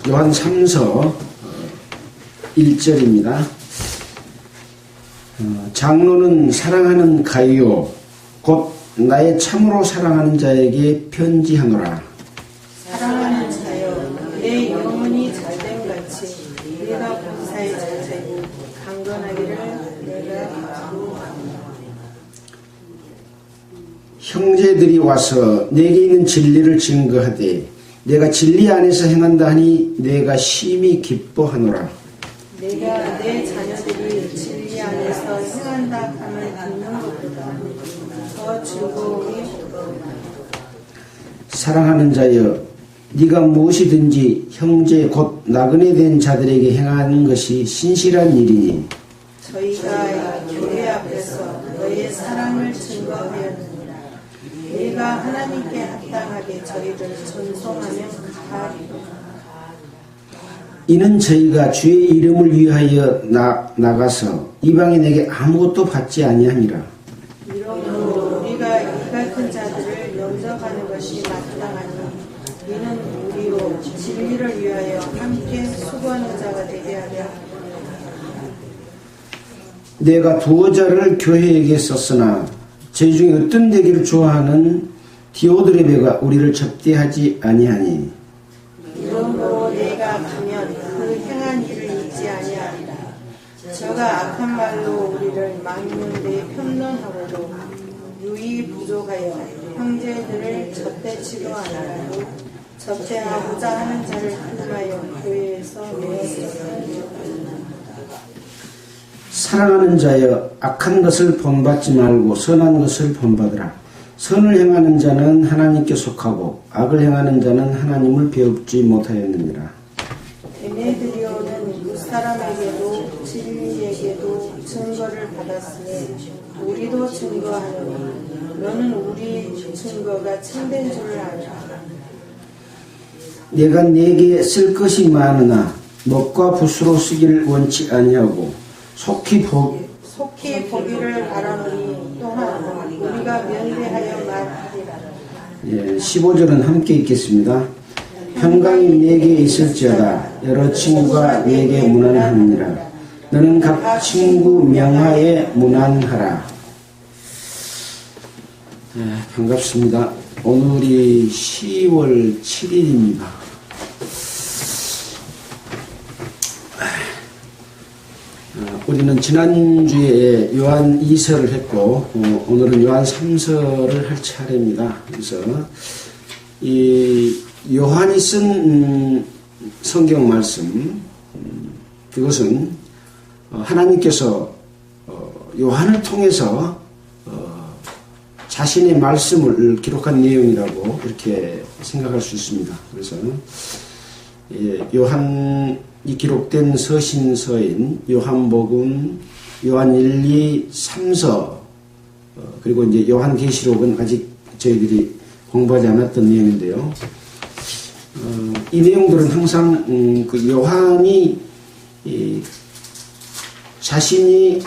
요한 3서 1절입니다. 장로는 사랑하는 가이오 곧 나의 참으로 사랑하는 자에게 편지하노라. 사랑하는 자여, 내 영혼이 잘됨 같이 내가 범사에 잘되고 강건하기를 내가 기도하노라. 형제들이 와서 내게 있는 진리를 증거하되 내가 진리 안에서 행한다 하니 내가 심히 기뻐하노라. 내가 내 자녀들이 진리 안에서 행한다 함을 듣는 것보다 더 즐거움이 없도다. 사랑하는 자여, 네가 무엇이든지 형제 곧 나그네 된 자들에게 행하는 것이 신실한 일이니 저희가 교회 앞에서 너의 사랑을 증거하였느니라. 네가 하나님께 합당하게 저희를 전송하면 가하리로다. 이는 저희가 주의 이름을 위하여 나가서 이방인에게 아무것도 받지 아니하니라. 이러므로 우리가 이 같은 자들을 영접하는 것이 마땅하니 이는 우리로 진리를 위하여 함께 수고하는 자가 되게 하려 함이라. 내가 두어 자를 교회에게 썼으나 저희 중에 어떤 되기를 좋아하는 디오드레베가 우리를 접대하지 아니하니 이러므로 내가 가면 그 행한 일을 잊지 아니하리라. 저가 악한 말로 우리를 막는 데 편론하고도 유이 부족하여 형제들을 접대치도 않아요. 접대하고자 하는 자를 흠하여 교회에서 내었으니 사랑하는 자여, 악한 것을 본받지 말고 선한 것을 본받으라. 선을 행하는 자는 하나님께 속하고 악을 행하는 자는 하나님을 배웁지 못하였느니라. 데메드리오는 무사람에게도 진리에게도 증거를 받았으니 우리도 증거하노니 너는 우리 증거가 참된 줄을 알라. 내가 네게 쓸 것이 많으나 먹과 붓으로 쓰기를 원치 아니하고 속히 보기를 바라노니 또한 우리가 면대하여 말하리라. 15절은 함께 읽겠습니다. 평강이 내게 있을지어다 여러 친구가 내게 무난하느니라. 너는 각 친구 명하에 무난하라. 반갑습니다. 오늘이 10월 7일입니다. 우리는 지난주에 요한 2서를 했고 오늘은 요한 3서를 할 차례입니다. 그래서 이 요한이 쓴 성경 말씀 그것은 하나님께서 요한을 통해서 자신의 말씀을 기록한 내용이라고 이렇게 생각할 수 있습니다. 그래서 요한이 기록된 서신서인 요한복음, 요한 1, 2, 3서 그리고 이제 요한계시록은 아직 저희들이 공부하지 않았던 내용인데요. 이 내용들은 항상 그 요한이 자신이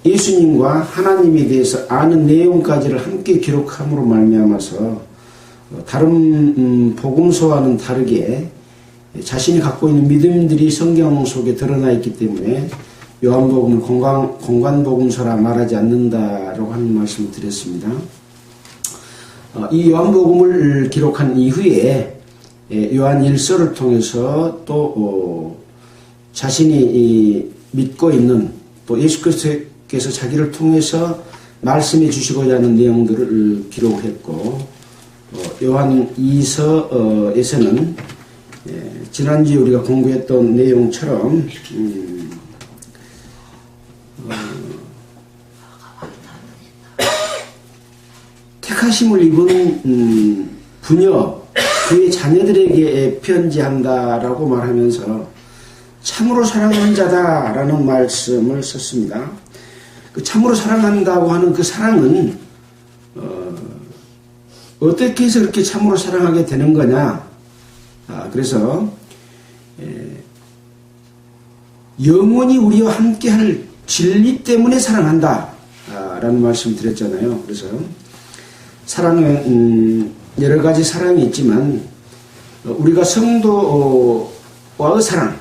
예수님과 하나님에 대해서 아는 내용까지를 함께 기록함으로 말미암아서 다른 복음서와는 다르게 자신이 갖고 있는 믿음들이 성경 속에 드러나 있기 때문에 요한복음을 공관복음서라 말하지 않는다라고 하는 말씀을 드렸습니다. 이 요한복음을 기록한 이후에 요한 1서를 통해서 또 자신이 믿고 있는 또 예수 그리스도께서 자기를 통해서 말씀해 주시고자 하는 내용들을 기록했고 요한 2서에서는 지난주에 우리가 공부했던 내용처럼 택하심을 입은 부녀 그의 자녀들에게 편지한다라고 말하면서 참으로 사랑하는 자다라는 말씀을 썼습니다. 그 참으로 사랑한다고 하는 그 사랑은 어떻게 해서 그렇게 참으로 사랑하게 되는 거냐? 그래서 영원히 우리와 함께할 진리 때문에 사랑한다 라는 말씀 드렸잖아요. 그래서 사랑은 여러 가지 사랑이 있지만 우리가 성도와의 사랑,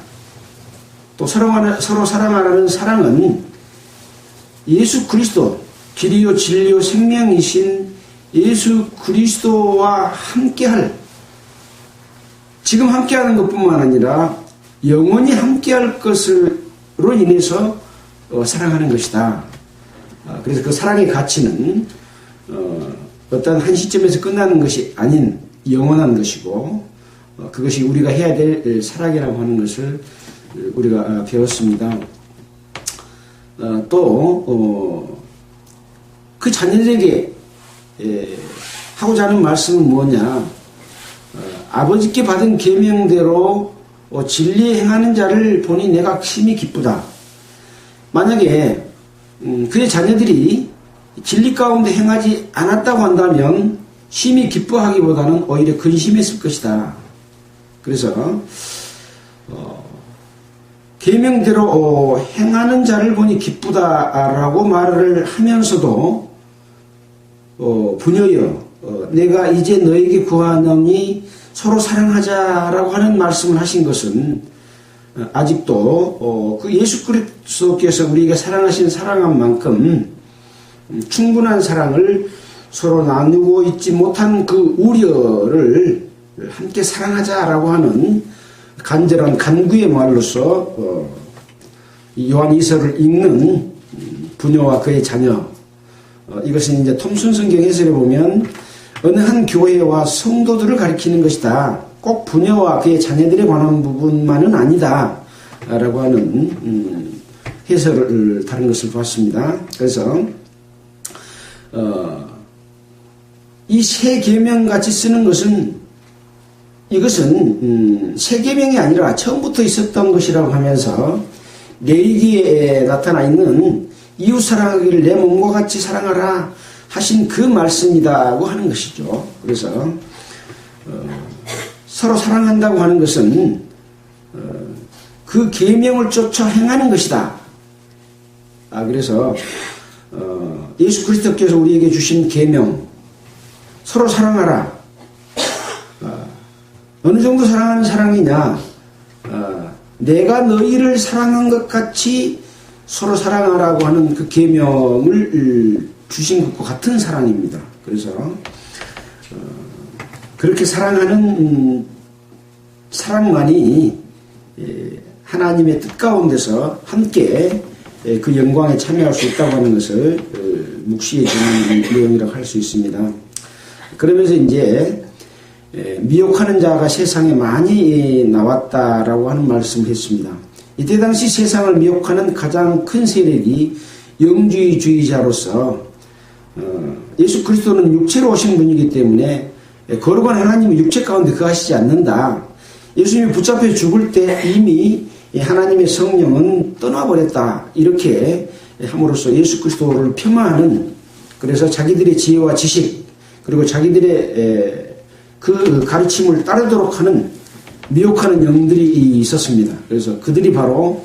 또 서로 사랑하라는 사랑은 예수 그리스도, 길이요 진리요 생명이신 예수 그리스도와 함께할, 지금 함께하는 것뿐만 아니라 영원히 함께할 것으로 인해서 사랑하는 것이다. 그래서 그 사랑의 가치는 어떤 한 시점에서 끝나는 것이 아닌 영원한 것이고, 그것이 우리가 해야 될 사랑이라고 하는 것을 우리가 배웠습니다. 또 그 자녀들에게 하고자 하는 말씀은 뭐냐? 아버지께 받은 계명대로 진리에 행하는 자를 보니 내가 심히 기쁘다. 만약에 그의 자녀들이 진리 가운데 행하지 않았다고 한다면 심히 기뻐하기보다는 오히려 근심했을 것이다. 그래서 계명대로 행하는 자를 보니 기쁘다라고 말을 하면서도 부녀여 내가 이제 너에게 구하노니 서로 사랑하자라고 하는 말씀을 하신 것은 아직도 그 예수 그리스도께서 우리에게 사랑하신 사랑한 만큼 충분한 사랑을 서로 나누고 있지 못한 그 우려를 함께 사랑하자라고 하는 간절한 간구의 말로서 요한 2서를 읽는 부녀와 그의 자녀, 이것은 이제 톰슨 성경 해설에 보면 어느 한 교회와 성도들을 가리키는 것이다. 꼭 부녀와 그의 자녀들에 관한 부분만은 아니다. 라고 하는 해설을 다른 것을 봤습니다. 그래서 이 세 계명 같이 쓰는 것은 이것은 세 계명이 아니라 처음부터 있었던 것이라고 하면서 레위기에 나타나 있는 이웃 사랑하기를 내 몸과 같이 사랑하라 하신 그 말씀이라고 하는 것이죠. 그래서 서로 사랑한다고 하는 것은 그 계명을 쫓아 행하는 것이다. 그래서 예수 그리스도께서 우리에게 주신 계명, 서로 사랑하라. 어느 정도 사랑하는 사랑이냐? 내가 너희를 사랑한 것 같이 서로 사랑하라고 하는 그 계명을 주신 것과 같은 사랑입니다. 그래서 그렇게 사랑하는 사랑만이 하나님의 뜻 가운데서 함께 그 영광에 참여할 수 있다고 하는 것을 묵시해 주는 내용이라고 할 수 있습니다. 그러면서 이제 미혹하는 자가 세상에 많이 나왔다라고 하는 말씀을 했습니다. 이때 당시 세상을 미혹하는 가장 큰 세력이 영주의주의자로서 예수 그리스도는 육체로 오신 분이기 때문에 거룩한 하나님은 육체 가운데 거하시지 않는다. 예수님이 붙잡혀 죽을 때 이미 하나님의 성령은 떠나버렸다. 이렇게 함으로써 예수 그리스도를 폄하하는, 그래서 자기들의 지혜와 지식 그리고 자기들의 그 가르침을 따르도록 하는 미혹하는 영들이 있었습니다. 그래서 그들이 바로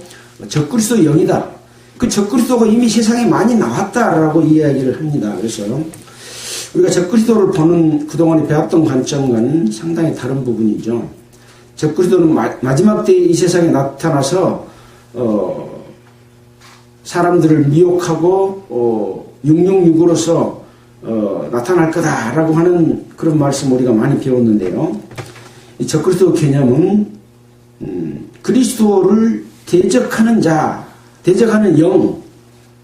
적그리스도 영이다. 그 적그리스도가 이미 세상에 많이 나왔다라고 이야기를 합니다. 그래서 우리가 적그리스도를 보는 그동안에 배웠던 관점과는 상당히 다른 부분이죠. 적그리스도는 마지막 때에 이 세상에 나타나서 사람들을 미혹하고 666으로서 나타날 거다라고 하는 그런 말씀 우리가 많이 배웠는데요. 이 적그리스도 개념은 그리스도를 대적하는 자, 대적하는 영,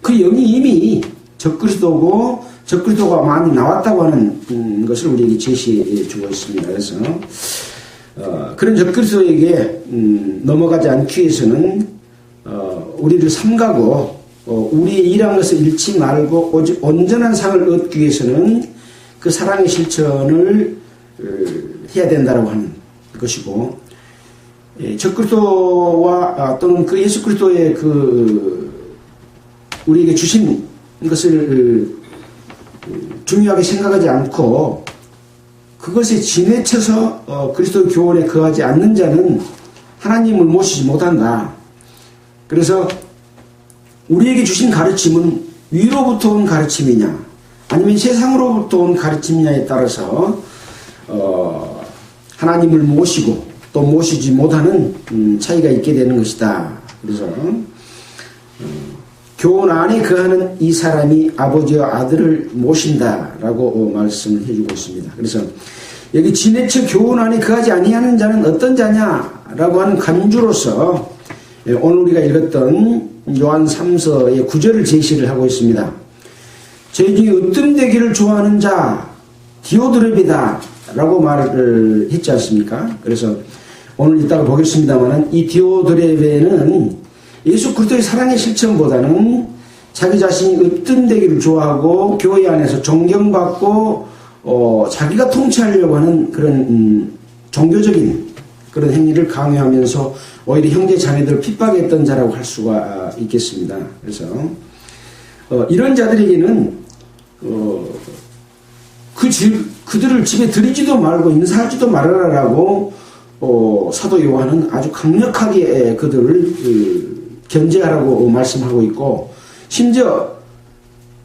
그 영이 이미 적그리스도고 적그리스도가 많이 나왔다고 하는 것을 우리에게 제시해 주고 있습니다. 그래서 그런 적그리스도에게 넘어가지 않기 위해서는 우리를 삼가고 우리의 일한 것을 잃지 말고 오직 온전한 상을 얻기 위해서는 그 사랑의 실천을 해야 된다고 하는 것이고, 적그리스도와 또는 그 예수 그리스도의 그 우리에게 주신 것을 중요하게 생각하지 않고 그것에 지내쳐서 그리스도의 교훈에 거하지 않는 자는 하나님을 모시지 못한다. 그래서 우리에게 주신 가르침은 위로부터 온 가르침이냐 아니면 세상으로부터 온 가르침이냐에 따라서 하나님을 모시고 또 모시지 못하는 차이가 있게 되는 것이다. 그래서 교훈 안에 거하는 이 사람이 아버지와 아들을 모신다라고 말씀을 해주고 있습니다. 그래서 여기 지내처 교훈 안에 거하지 아니하는 자는 어떤 자냐라고 하는 간주로서 오늘 우리가 읽었던 요한 3서의 9절을 제시를 하고 있습니다. 저희 중에 으뜸되기를 좋아하는 자 디오드레베다 라고 말을 했지 않습니까? 그래서 오늘 이따가 보겠습니다만 이 디오드레베는 예수 그리스도의 사랑의 실천보다는 자기 자신이 으뜸되기를 좋아하고 교회 안에서 존경받고 자기가 통치하려고 하는 그런 종교적인 그런 행위를 강요하면서 오히려 형제 자매들을 핍박했던 자라고 할 수가 있겠습니다. 그래서 이런 자들에게는 그들을 집에 들이지도 말고 인사하지도 말아라라고 사도 요한은 아주 강력하게 그들을 견제하라고 말씀하고 있고, 심지어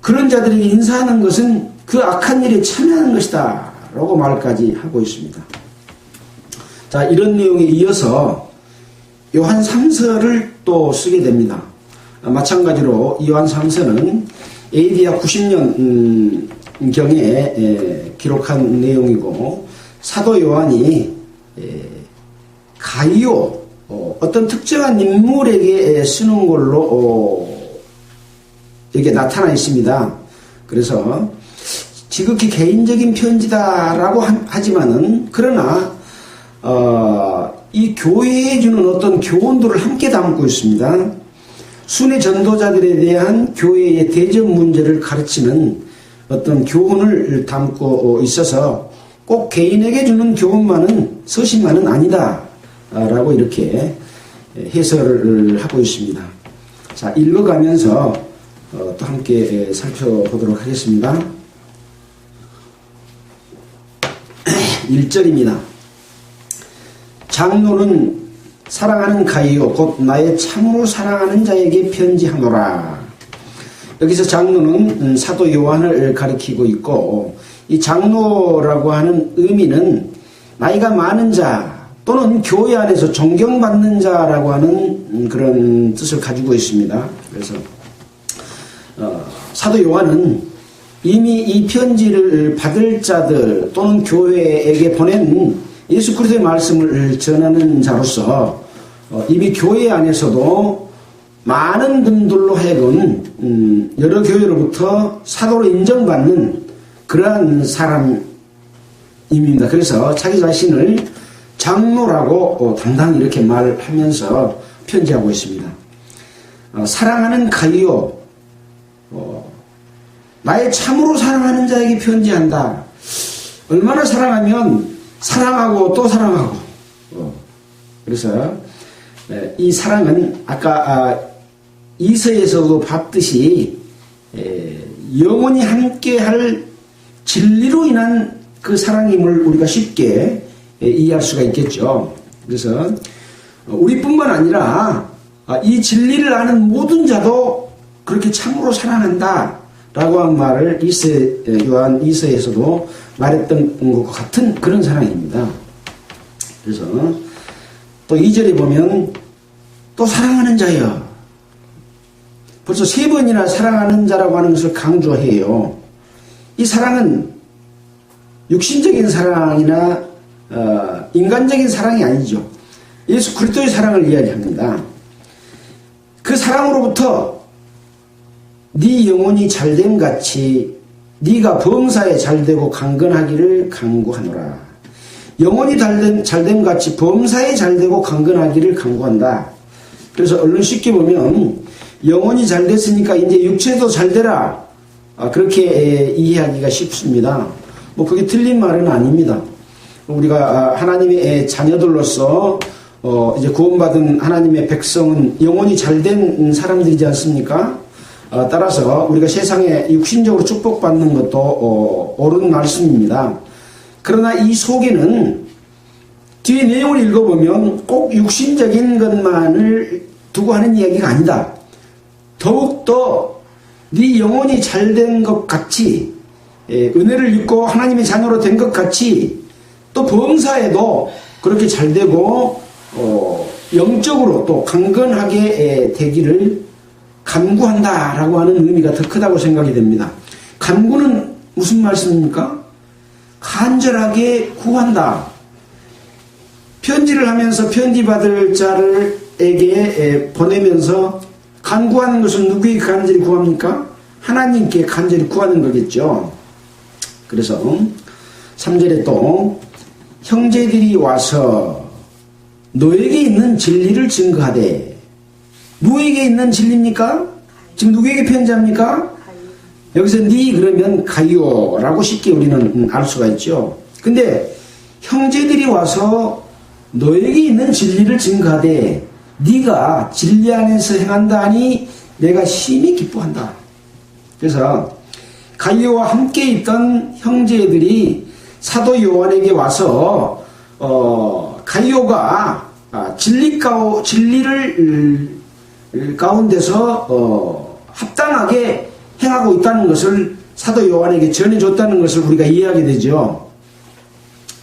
그런 자들에게 인사하는 것은 그 악한 일에 참여하는 것이다 라고 말까지 하고 있습니다. 자, 이런 내용에 이어서 요한 3서를 또 쓰게 됩니다. 마찬가지로 요한 3서는 AD 약 90년 경에 기록한 내용이고, 사도 요한이 가이오 어떤 특정한 인물에게 쓰는 걸로 여기에 나타나 있습니다. 그래서 지극히 개인적인 편지다라고 하지만은 그러나 이 교회에 주는 어떤 교훈들을 함께 담고 있습니다. 순회 전도자들에 대한 교회의 대접 문제를 가르치는 어떤 교훈을 담고 있어서 꼭 개인에게 주는 교훈만은 서신만은 아니다 라고 이렇게 해설을 하고 있습니다. 자, 읽어가면서 또 함께 살펴보도록 하겠습니다. 1절입니다. 장로는 사랑하는 가이오 곧 나의 참으로 사랑하는 자에게 편지하노라. 여기서 장로는 사도 요한을 가리키고 있고, 이 장로라고 하는 의미는 나이가 많은 자 또는 교회 안에서 존경받는 자라고 하는 그런 뜻을 가지고 있습니다. 그래서 사도 요한은 이미 이 편지를 받을 자들 또는 교회에게 보낸 예수 그리스도의 말씀을 전하는 자로서 이미 교회 안에서도 많은 분들로 하여금 여러 교회로부터 사도로 인정받는 그러한 사람입니다. 그래서 자기 자신을 장로라고 당당히 이렇게 말하면서 편지하고 있습니다. 사랑하는 가이오, 나의 참으로 사랑하는 자에게 편지한다. 얼마나 사랑하면 사랑하고 또 사랑하고. 그래서 이 사랑은 아까 이서에서도 봤듯이 영원히 함께할 진리로 인한 그 사랑임을 우리가 쉽게 이해할 수가 있겠죠. 그래서 우리뿐만 아니라 이 진리를 아는 모든 자도 그렇게 참으로 사랑한다 라고 한 말을 요한 2서에서도 말했던 것과 같은 그런 사랑입니다. 그래서 또 2절에 보면 또 사랑하는 자여, 벌써 3번이나 사랑하는 자라고 하는 것을 강조해요. 이 사랑은 육신적인 사랑이나 인간적인 사랑이 아니죠. 예수 그리스도의 사랑을 이야기합니다. 그 사랑으로부터 네 영혼이 잘됨 같이 네가 범사에 잘되고 강건하기를 간구하노라. 영혼이 잘됨 같이 범사에 잘되고 강건하기를 간구한다. 그래서 얼른 쉽게 보면 영혼이 잘됐으니까 이제 육체도 잘되라, 그렇게 이해하기가 쉽습니다. 뭐 그게 틀린 말은 아닙니다. 우리가 하나님의 자녀들로서 이제 구원받은 하나님의 백성은 영혼이 잘된 사람들이지 않습니까? 따라서 우리가 세상에 육신적으로 축복받는 것도 옳은 말씀입니다. 그러나 이 속에는 뒤에 내용을 읽어보면 꼭 육신적인 것만을 두고 하는 이야기가 아니다. 더욱더 네 영혼이 잘된 것 같이, 은혜를 입고 하나님의 자녀로 된 것 같이 또 범사에도 그렇게 잘 되고 영적으로 또 강건하게 되기를 간구한다라고 하는 의미가 더 크다고 생각이 됩니다. 간구는 무슨 말씀입니까? 간절하게 구한다. 편지를 하면서 편지 받을 자들에게 보내면서 간구하는 것은 누구에게 간절히 구합니까? 하나님께 간절히 구하는 거겠죠. 그래서 3절에 또 형제들이 와서 너에게 있는 진리를 증거하되, 누구에게 있는 진리입니까? 지금 누구에게 편지합니까? 여기서 니 그러면 가이오라고 쉽게 우리는 알 수가 있죠. 근데 형제들이 와서 너에게 있는 진리를 증거하되 네가 진리 안에서 행한다 하니 내가 심히 기뻐한다. 그래서 가이오와 함께 있던 형제들이 사도 요한에게 와서 가이오가 진리를 가운데서 합당하게 행하고 있다는 것을 사도 요한에게 전해줬다는 것을 우리가 이해하게 되죠.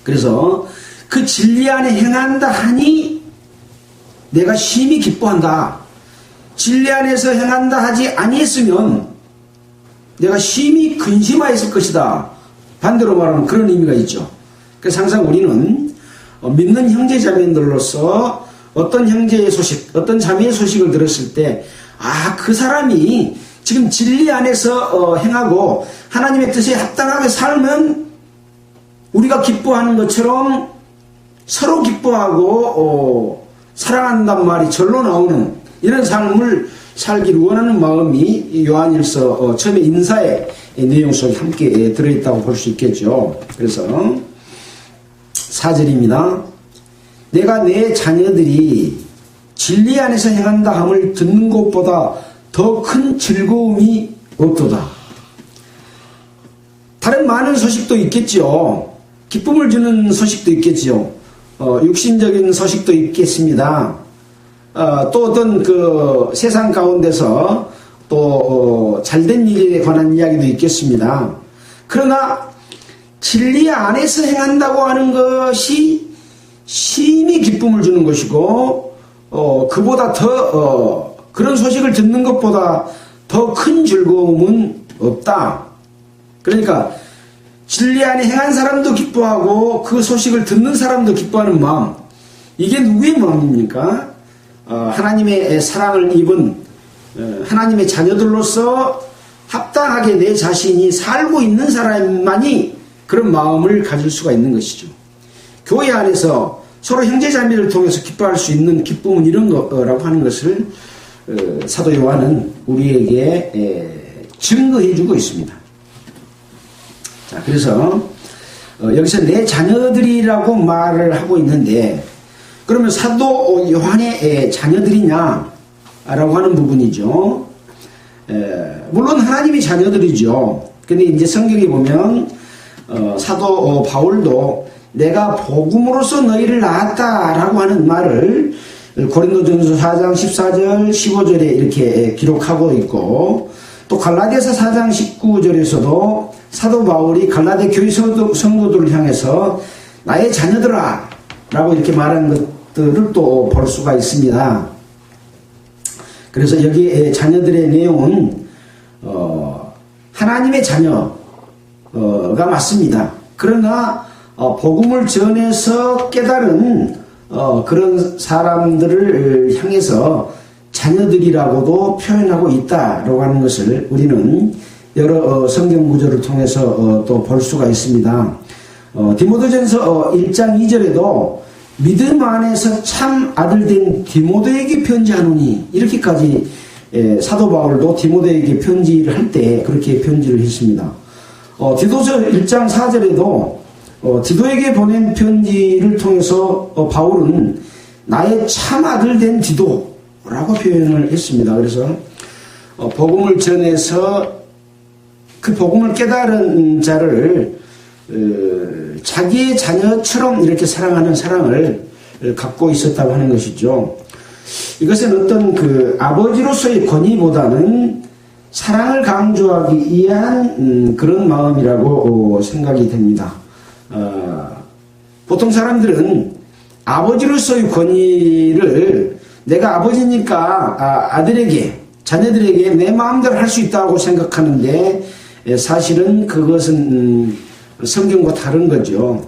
그래서 그 진리 안에 행한다 하니 내가 심히 기뻐한다. 진리 안에서 행한다 하지 아니했으면 내가 심히 근심하였을 것이다. 반대로 말하면 그런 의미가 있죠. 그래서 항상 우리는 믿는 형제자매들로서 어떤 형제의 소식, 어떤 자매의 소식을 들었을 때, 그 사람이 지금 진리 안에서 행하고 하나님의 뜻에 합당하게 살면 우리가 기뻐하는 것처럼 서로 기뻐하고 사랑한단 말이 절로 나오는 이런 삶을 살기를 원하는 마음이 요한일서 처음에 인사의 내용 속에 함께 들어있다고 볼 수 있겠죠. 그래서 4절입니다. 내가 내 자녀들이 진리 안에서 행한다 함을 듣는 것보다 더 큰 즐거움이 없도다. 다른 많은 소식도 있겠죠. 기쁨을 주는 소식도 있겠죠. 육신적인 소식도 있겠습니다. 또 어떤 그 세상 가운데서 또 잘된 일에 관한 이야기도 있겠습니다. 그러나 진리 안에서 행한다고 하는 것이 심히 기쁨을 주는 것이고 그보다 더 그런 소식을 듣는 것보다 더 큰 즐거움은 없다. 그러니까 진리 안에 행한 사람도 기뻐하고 그 소식을 듣는 사람도 기뻐하는 마음, 이게 누구의 마음입니까? 하나님의 사랑을 입은 하나님의 자녀들로서 합당하게 내 자신이 살고 있는 사람만이 그런 마음을 가질 수가 있는 것이죠. 교회 안에서 서로 형제자매를 통해서 기뻐할 수 있는 기쁨은 이런 거라고 하는 것을 사도 요한은 우리에게 증거해 주고 있습니다. 자, 그래서 여기서 내 자녀들이라고 말을 하고 있는데, 그러면 사도 요한의 자녀들이냐 라고 하는 부분이죠. 물론 하나님의 자녀들이죠. 근데 이제 성경에 보면 사도 바울도 내가 복음으로써 너희를 낳았다라고 하는 말을 고린도전서 4장 14절 15절에 이렇게 기록하고 있고, 또 갈라디아서 4장 19절에서도 사도 바울이 갈라디아 교회 성도들을 향해서 나의 자녀들아 라고 이렇게 말한 것들을 또 볼 수가 있습니다. 그래서 여기 자녀들의 내용은 하나님의 자녀가 맞습니다. 그러나 복음을 전해서 깨달은 그런 사람들을 향해서 자녀들이라고도 표현하고 있다라고 하는 것을 우리는 여러 성경 구절을 통해서 또 볼 수가 있습니다. 디모데전서 1장 2절에도 믿음 안에서 참 아들 된 디모데에게 편지하노니, 이렇게까지 사도 바울도 디모데에게 편지를 할 때 그렇게 편지를 했습니다. 디도서 1장 4절에도 디도에게 보낸 편지를 통해서 바울은 나의 참 아들 된 디도라고 표현을 했습니다. 그래서 복음을 전해서 그 복음을 깨달은 자를 자기의 자녀처럼 이렇게 사랑하는 사랑을 갖고 있었다고 하는 것이죠. 이것은 어떤 그 아버지로서의 권위보다는 사랑을 강조하기 위한 그런 마음이라고 생각이 됩니다. 보통 사람들은 아버지로서의 권위를 내가 아버지니까 아들에게, 자녀들에게 내 마음대로 할 수 있다고 생각하는데 사실은 그것은 성경과 다른 거죠.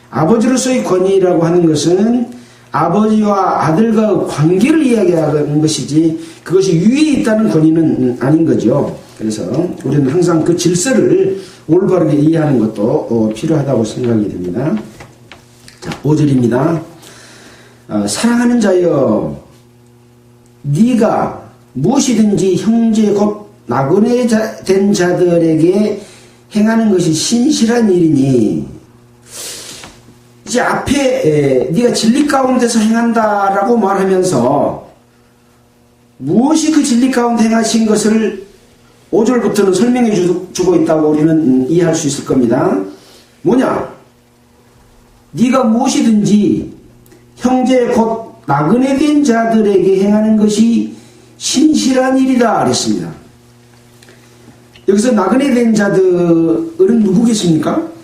아버지로서의 권위라고 하는 것은 아버지와 아들과의 관계를 이야기하는 것이지 그것이 위에 있다는 권위는 아닌 거죠. 그래서 우리는 항상 그 질서를 올바르게 이해하는 것도 필요하다고 생각이 됩니다. 자, 5절입니다. 사랑하는 자여, 네가 무엇이든지 형제 곧 나그네 된 자들에게 행하는 것이 신실한 일이니, 이제 앞에 네가 진리 가운데서 행한다라고 말하면서 무엇이 그 진리 가운데 행하신 것을 5절부터는 설명해 주고 있다고 우리는 이해할 수 있을 겁니다. 뭐냐? 네가 무엇이든지 형제 곧 나그네 된 자들에게 행하는 것이 신실한 일이다 그랬습니다. 여기서 나그네 된 자들은 누구겠습니까?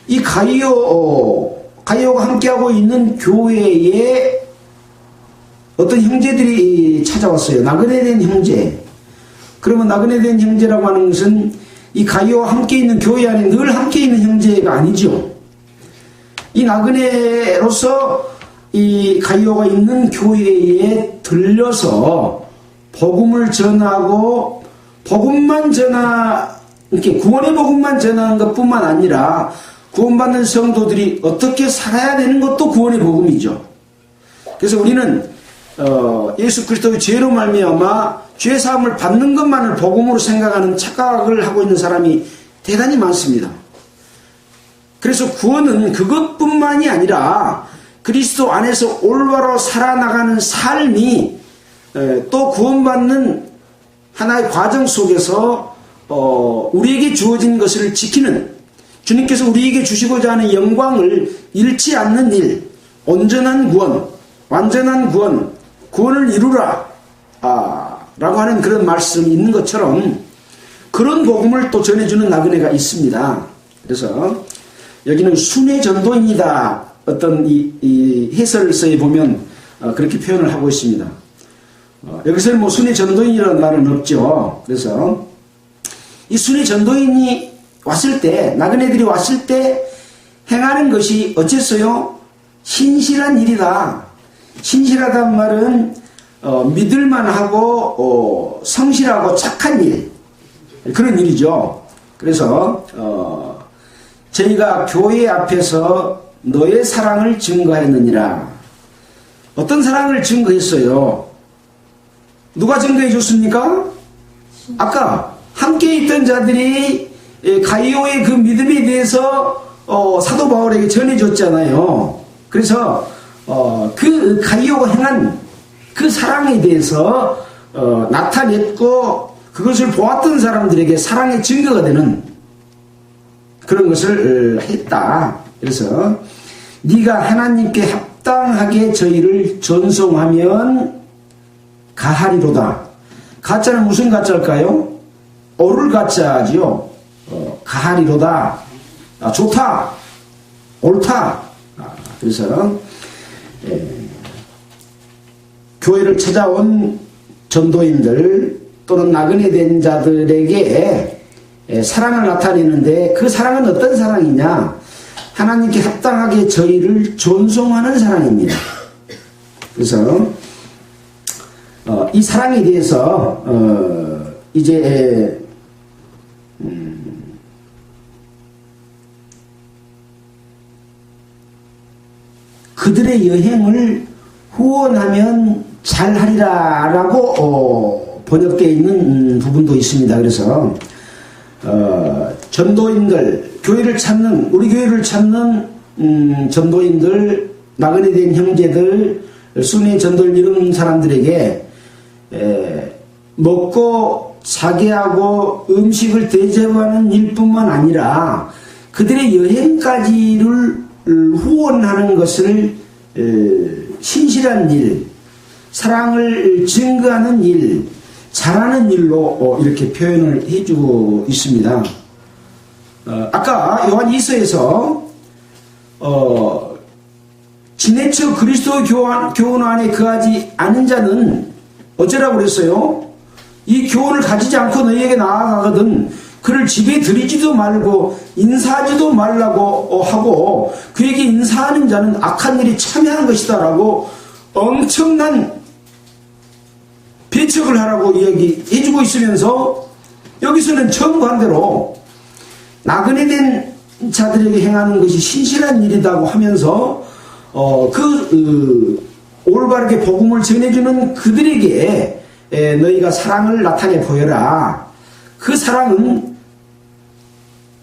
이 가이오가 함께하고 있는 교회에 어떤 형제들이 찾아왔어요. 나그네 된 형제. 그러면 나그네 된 형제라고 하는 것은 이 가이오와 함께 있는 교회 안에 늘 함께 있는 형제가 아니죠. 이 나그네로서 이 가이오가 있는 교회에 들려서 복음을 전하고 이렇게 구원의 복음만 전하는 것뿐만 아니라 구원받는 성도들이 어떻게 살아야 되는 것도 구원의 복음이죠. 그래서 우리는 예수 그리스도의 죄로 말미암아 죄 사함을 받는 것만을 복음으로 생각하는 착각을 하고 있는 사람이 대단히 많습니다. 그래서 구원은 그것뿐만이 아니라 그리스도 안에서 올바로 살아나가는 삶이 또 구원받는 하나의 과정 속에서 우리에게 주어진 것을 지키는, 주님께서 우리에게 주시고자 하는 영광을 잃지 않는 일, 온전한 구원, 완전한 구원, 구원을 이루라 라고 하는 그런 말씀이 있는 것처럼 그런 복음을 또 전해주는 나그네가 있습니다. 그래서 여기는 순회 전도입니다. 어떤 이 해설서에 보면 그렇게 표현을 하고 있습니다. 여기서는 뭐 순회 전도인이라는 말은 없죠. 그래서 이 순회 전도인이 왔을 때, 나그네들이 왔을 때 행하는 것이 어쨌어요? 신실한 일이다. 신실하다는 말은 믿을만하고 성실하고 착한 일, 그런 일이죠. 그래서 저희가 교회 앞에서 너의 사랑을 증거했느니라. 어떤 사랑을 증거했어요? 누가 증거해 줬습니까? 아까 함께 있던 자들이 가이오의 그 믿음에 대해서 사도 바울에게 전해줬잖아요. 그래서 그 가이오가 행한 그 사랑에 대해서 나타냈고 그것을 보았던 사람들에게 사랑의 증거가 되는 그런 것을 했다. 그래서 네가 하나님께 합당하게 저희를 전송하면 가하리로다. 가짜는 무슨 가짜일까요? 옳을 가짜지요. 가하리로다. 좋다. 옳다. 그래서 교회를 찾아온 전도인들 또는 나그네 된 자들에게 사랑을 나타내는데 그 사랑은 어떤 사랑이냐? 하나님께 합당하게 저희를 존송하는 사랑입니다. 그래서 이 사랑에 대해서 이제 그들의 여행을 후원하면 잘하리라 라고 번역되어 있는 부분도 있습니다. 그래서 전도인들, 교회를 찾는, 우리 교회를 찾는 전도인들, 나그네 된 형제들, 순회 전도인 이런 사람들에게 먹고 자게 하고 음식을 대접하는 일뿐만 아니라 그들의 여행까지를 후원하는 것을 신실한 일, 사랑을 증거하는 일, 잘하는 일로 이렇게 표현을 해주고 있습니다. 아까 요한 2서에서 지내쳐 그리스도 교훈 안에 거하지 않은 자는 어쩌라고 그랬어요? 이 교훈을 가지지 않고 너희에게 나아가거든 그를 집에 들이지도 말고 인사하지도 말라고 하고 그에게 인사하는 자는 악한 일에 참여한 것이다 라고 엄청난 배척을 하라고 이야기해주고 있으면서 여기서는 정반대로 나그네 된 자들에게 행하는 것이 신실한 일이라고 하면서 올바르게 복음을 전해주는 그들에게 너희가 사랑을 나타내 보여라. 그 사랑은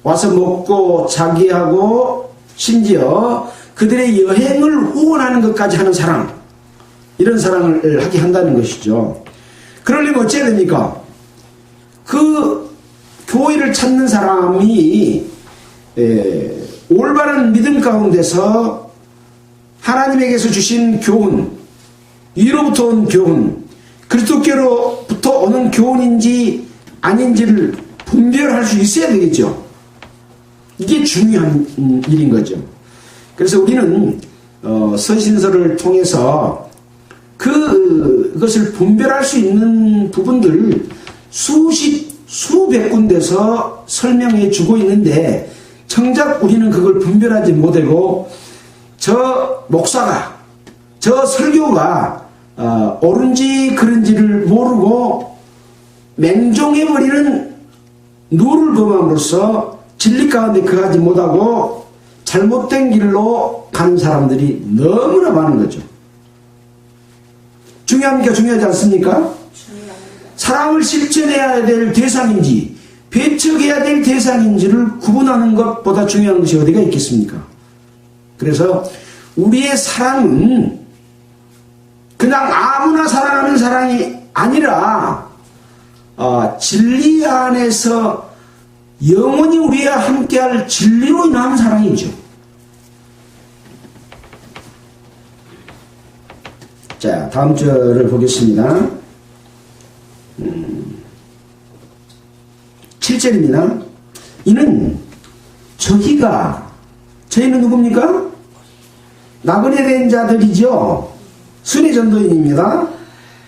와서 먹고 자기하고 심지어 그들의 여행을 후원하는 것까지 하는 사랑, 이런 사랑을 하게 한다는 것이죠. 그러려면 어찌해야 됩니까? 그 교회를 찾는 사람이 올바른 믿음 가운데서 하나님에게서 주신 교훈, 위로부터 온 교훈, 그리스도께로부터 오는 교훈인지 아닌지를 분별할 수 있어야 되겠죠. 이게 중요한 일인 거죠. 그래서 우리는 서신서를 통해서 그것을 분별할 수 있는 부분들을 수백 군데서 설명해 주고 있는데 정작 우리는 그걸 분별하지 못하고 저 목사가, 저 설교가 옳은지 그른지를 모르고 맹종해버리는 누를 범함으로써 진리 가운데 거하지 못하고 잘못된 길로 가는 사람들이 너무나 많은 거죠. 중요합니까? 중요하지 않습니까? 사랑을 실천해야 될 대상인지 배척해야 될 대상인지를 구분하는 것보다 중요한 것이 어디가 있겠습니까? 그래서 우리의 사랑은 그냥 아무나 사랑하는 사랑이 아니라 진리 안에서 영원히 우리와 함께할 진리로 인한 사랑이죠. 자, 다음 절을 보겠습니다. 7절입니다. 이는 저희는 누굽니까? 나그네 된 자들이죠. 순회 전도인입니다.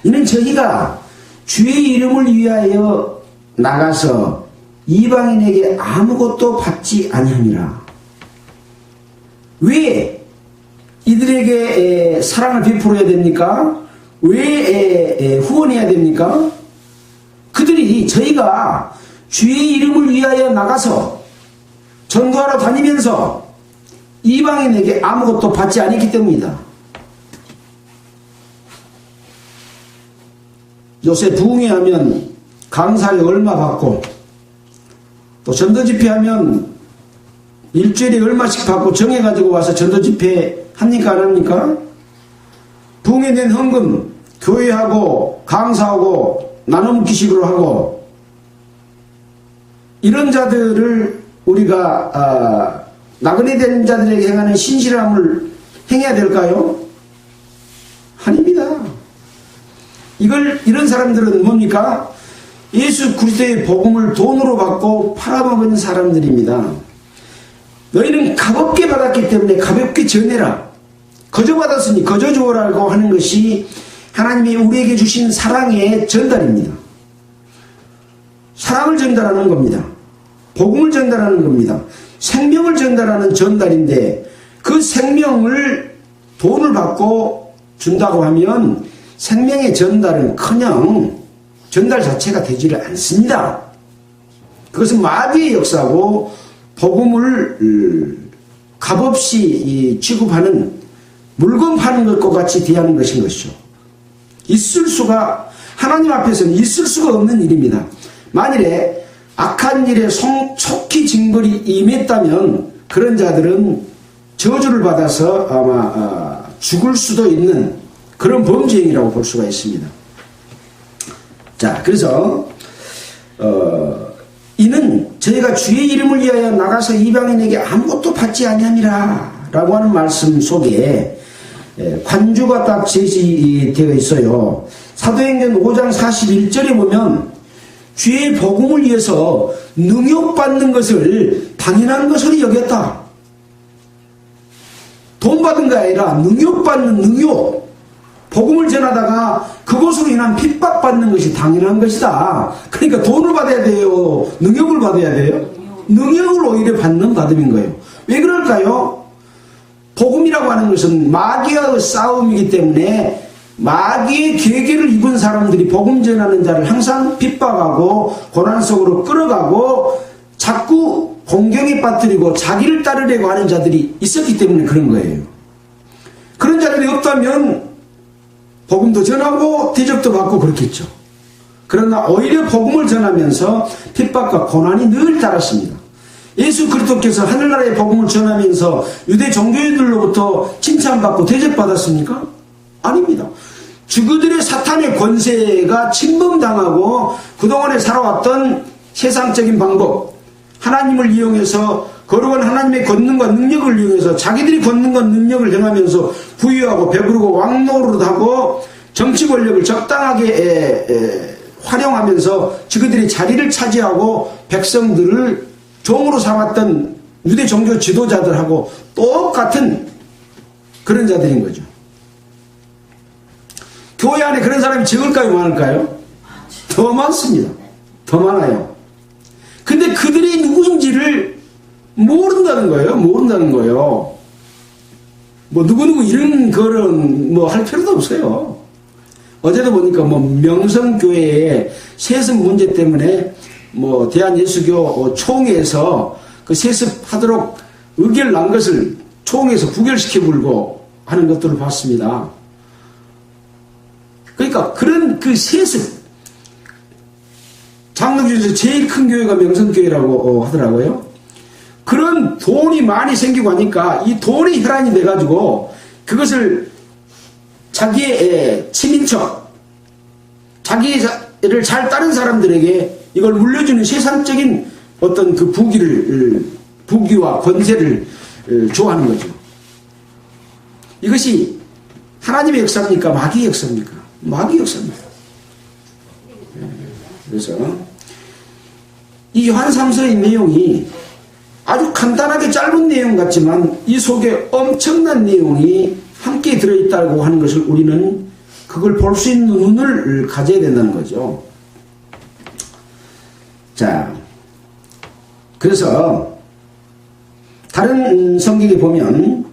이는 저희가 주의 이름을 위하여 나가서 이방인에게 아무것도 받지 아니함이라. 왜 이들에게 사랑을 베풀어야 됩니까? 왜 후원해야 됩니까? 그들이 저희가 주의 이름을 위하여 나가서 전도하러 다니면서 이방인에게 아무것도 받지 않았기 때문이다. 요새 부흥회하면 강사에 얼마 받고 또 전도집회하면 일주일에 얼마씩 받고 정해가지고 와서 전도집회 합니까? 안 합니까? 부흥회 낸 헌금 교회하고 강사하고 나눠먹기식으로 하고 이런 자들을 우리가 나그네 된 자들에게 행하는 신실함을 행해야 될까요? 아닙니다. 이런 사람들은 뭡니까? 예수 그리스도의 복음을 돈으로 받고 팔아먹은 사람들입니다. 너희는 가볍게 받았기 때문에 가볍게 전해라. 거저 받았으니 거저 주어라고 하는 것이 하나님이 우리에게 주신 사랑의 전달입니다. 사랑을 전달하는 겁니다. 복음을 전달하는 겁니다. 생명을 전달하는 전달인데 그 생명을 돈을 받고 준다고 하면 생명의 전달은 그냥 전달 자체가 되지를 않습니다. 그것은 마귀의 역사고 복음을 값없이 취급하는 물건 파는 것과 같이 대하는 것인 것이죠. 하나님 앞에서는 있을 수가 없는 일입니다. 만일에 악한 일에 속히 징벌이 임했다면 그런 자들은 저주를 받아서 아마 죽을 수도 있는 그런 범죄행위라고 볼 수가 있습니다. 자, 그래서 이는 저희가 주의 이름을 위하여 나가서 이방인에게 아무것도 받지 아니함이라 라고 하는 말씀 속에 관주가 딱 제시되어 있어요. 사도행전 5장 41절에 보면 주의 복음을 위해서 능욕받는 것을 당연한 것으로 여겼다. 축복받은 게 아니라 능욕받는 능욕. 복음을 전하다가 그것으로 인한 핍박받는 것이 당연한 것이다. 그러니까 돈을 받아야 돼요? 능욕을 받아야 돼요? 능욕을 오히려 받는 받음인 거예요. 왜 그럴까요? 복음이라고 하는 것은 마귀와의 싸움이기 때문에 마귀의 계계를 입은 사람들이 복음 전하는 자를 항상 핍박하고 고난 속으로 끌어가고 자꾸 공경에 빠뜨리고 자기를 따르려고 하는 자들이 있었기 때문에 그런 거예요. 그런 자들이 없다면 복음도 전하고 대접도 받고 그렇겠죠. 그러나 오히려 복음을 전하면서 핍박과 고난이 늘 따랐습니다. 예수 그리스도께서 하늘나라의 복음을 전하면서 유대 종교인들로부터 칭찬받고 대접받았습니까? 아닙니다. 그들의 사탄의 권세가 침범당하고 그동안에 살아왔던 세상적인 방법, 하나님을 이용해서 거룩한 하나님의 권능과 능력을 이용해서 자기들이 권능과 능력을 행하면서 부유하고 배부르고 왕노릇하고 정치 권력을 적당하게 활용하면서 그들이 자리를 차지하고 백성들을 종으로 삼았던 유대 종교 지도자들하고 똑같은 그런 자들인 거죠. 교회 안에 그런 사람이 적을까요? 많을까요? 더 많습니다. 더 많아요. 근데 그들이 누구인지를 모른다는 거예요. 모른다는 거예요. 뭐 누구누구 이런 거는 뭐 할 필요도 없어요. 어제도 보니까 뭐 명성교회의 세습 문제 때문에 뭐 대한예수교 총회에서 그 세습하도록 의결 난 것을 총회에서 부결시켜 불고 하는 것들을 봤습니다. 그러니까 그런 그 세습, 장로교에서 제일 큰 교회가 명성교회라고 하더라고요. 그런 돈이 많이 생기고 하니까 이 돈이 혈안이 돼가지고 그것을 자기의 친인척, 자기를 잘 따른 사람들에게 이걸 물려주는 세상적인 어떤 그 부귀와 권세를 좋아하는 거죠. 이것이 하나님의 역사입니까? 마귀의 역사입니까? 마귀의 역사입니다. 그래서 이 요한 3서의 내용이 아주 간단하게 짧은 내용 같지만 이 속에 엄청난 내용이 함께 들어있다고 하는 것을 우리는 그걸 볼 수 있는 눈을 가져야 된다는 거죠. 자, 그래서 다른 성경에 보면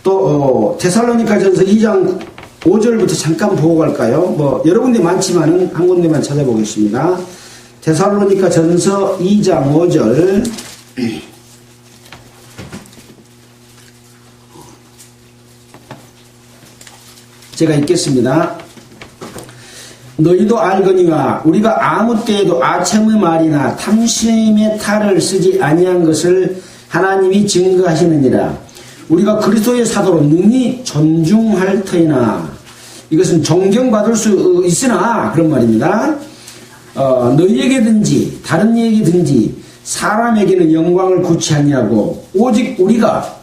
또 데살로니가전서 2장 5절부터 잠깐 보고 갈까요? 뭐 여러 군데 많지만은 한 군데만 찾아보겠습니다. 데살로니가전서 2장 5절. 제가 읽겠습니다. 너희도 알거니와 우리가 아무 때에도 아첨의 말이나 탐심의 탈을 쓰지 아니한 것을 하나님이 증거하시느니라. 우리가 그리스도의 사도로 능히 존중할 터이나. 이것은 존경받을 수 있으나 그런 말입니다. 너희에게든지 다른 이에게든지 사람에게는 영광을 구치 아니하고 오직 우리가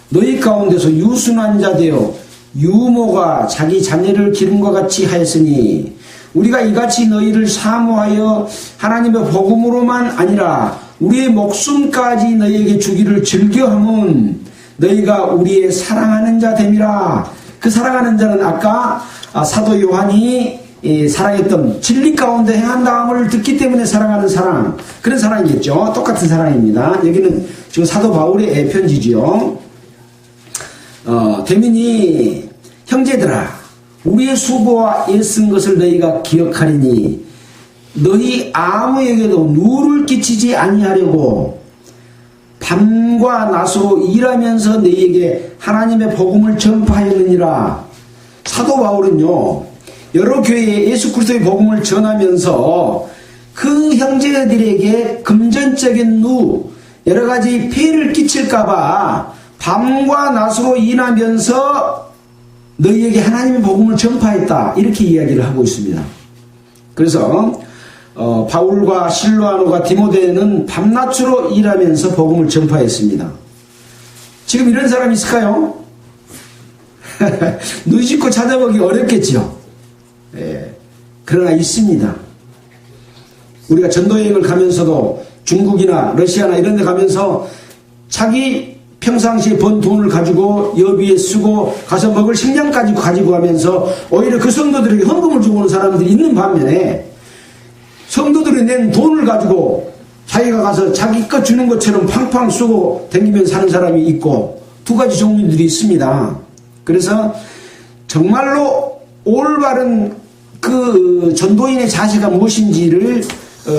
너희 가운데서 유순한 자 되어 유모가 자기 자녀를 기름과 같이 하였으니 우리가 이같이 너희를 사모하여 하나님의 복음으로만 아니라 우리의 목숨까지 너희에게 주기를 즐겨함은 너희가 우리의 사랑하는 자 됨이라. 그 사랑하는 자는 아까 사도 요한이 사랑했던 진리 가운데 행한다함을 듣기 때문에 사랑하는 사랑, 그런 사랑이겠죠. 똑같은 사랑입니다. 여기는 지금 사도 바울의 편지지요. 대민이 형제들아 우리의 수고와 애쓴 것을 너희가 기억하리니 너희 아무에게도 누를 끼치지 아니하려고 밤과 낮으로 일하면서 너희에게 하나님의 복음을 전파하였느니라. 사도 바울은요 여러 교회에 예수 그리스도의 복음을 전하면서 그 형제들에게 금전적인 누 여러 가지 폐해를 끼칠까봐 밤과 낮으로 일하면서 너희에게 하나님의 복음을 전파했다. 이렇게 이야기를 하고 있습니다. 그래서 바울과 실로아노가 디모데는 밤낮으로 일하면서 복음을 전파했습니다. 지금 이런 사람이 있을까요? 눈짓고 찾아보기 어렵겠죠. 예, 그러나 있습니다. 우리가 전도여행을 가면서도 중국이나 러시아나 이런 데 가면서 자기 평상시에 번 돈을 가지고 여비에 쓰고 가서 먹을 식량까지 가지고 가면서 오히려 그 성도들에게 헌금을 주고 오는 사람들이 있는 반면에 성도들이 낸 돈을 가지고 자기가 가서 자기 것 주는 것처럼 팡팡 쓰고 다니면서 사는 사람이 있고 두 가지 종류들이 있습니다. 그래서 정말로 올바른 그 전도인의 자세가 무엇인지를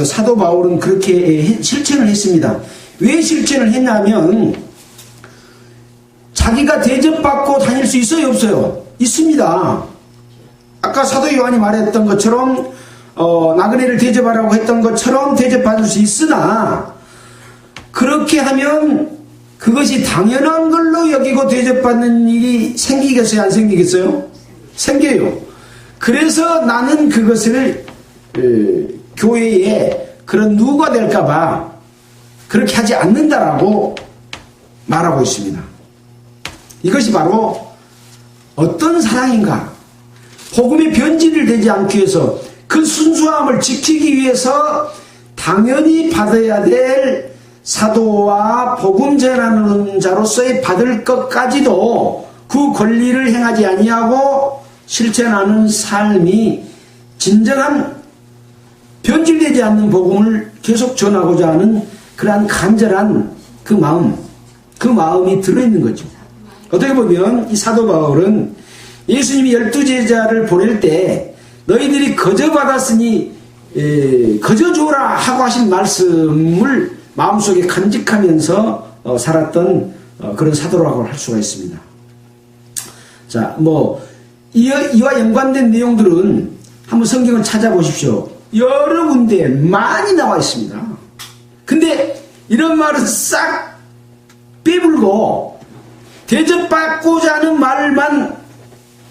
사도 바울은 그렇게 실천을 했습니다. 왜 실천을 했냐면 자기가 대접받고 다닐 수 있어요, 없어요? 있습니다. 아까 사도 요한이 말했던 것처럼 나그네를 대접하라고 했던 것처럼 대접받을 수 있으나 그렇게 하면 그것이 당연한 걸로 여기고 대접받는 일이 생기겠어요, 안 생기겠어요? 생겨요. 그래서 나는 그것을 교회에 그런 누가 될까봐 그렇게 하지 않는다라고 말하고 있습니다. 이것이 바로 어떤 사랑인가? 복음의 변질을 되지 않기 위해서 그 순수함을 지키기 위해서 당연히 받아야 될 사도와 복음 전하는 자로서의 받을 것까지도 그 권리를 행하지 아니하고 실천하는 삶이 진정한 변질되지 않는 복음을 계속 전하고자 하는 그러한 간절한 그 마음이 들어있는 거죠. 어떻게 보면 이 사도 바울은 예수님이 12제자를 보낼 때 너희들이 거저 받았으니 거저 주어라 하고 하신 말씀을 마음속에 간직하면서 살았던 그런 사도라고 할 수가 있습니다. 자, 이와 연관된 내용들은 한번 성경을 찾아보십시오. 여러 군데 많이 나와 있습니다. 근데 이런 말은 싹 빼불고 대접받고자 하는 말만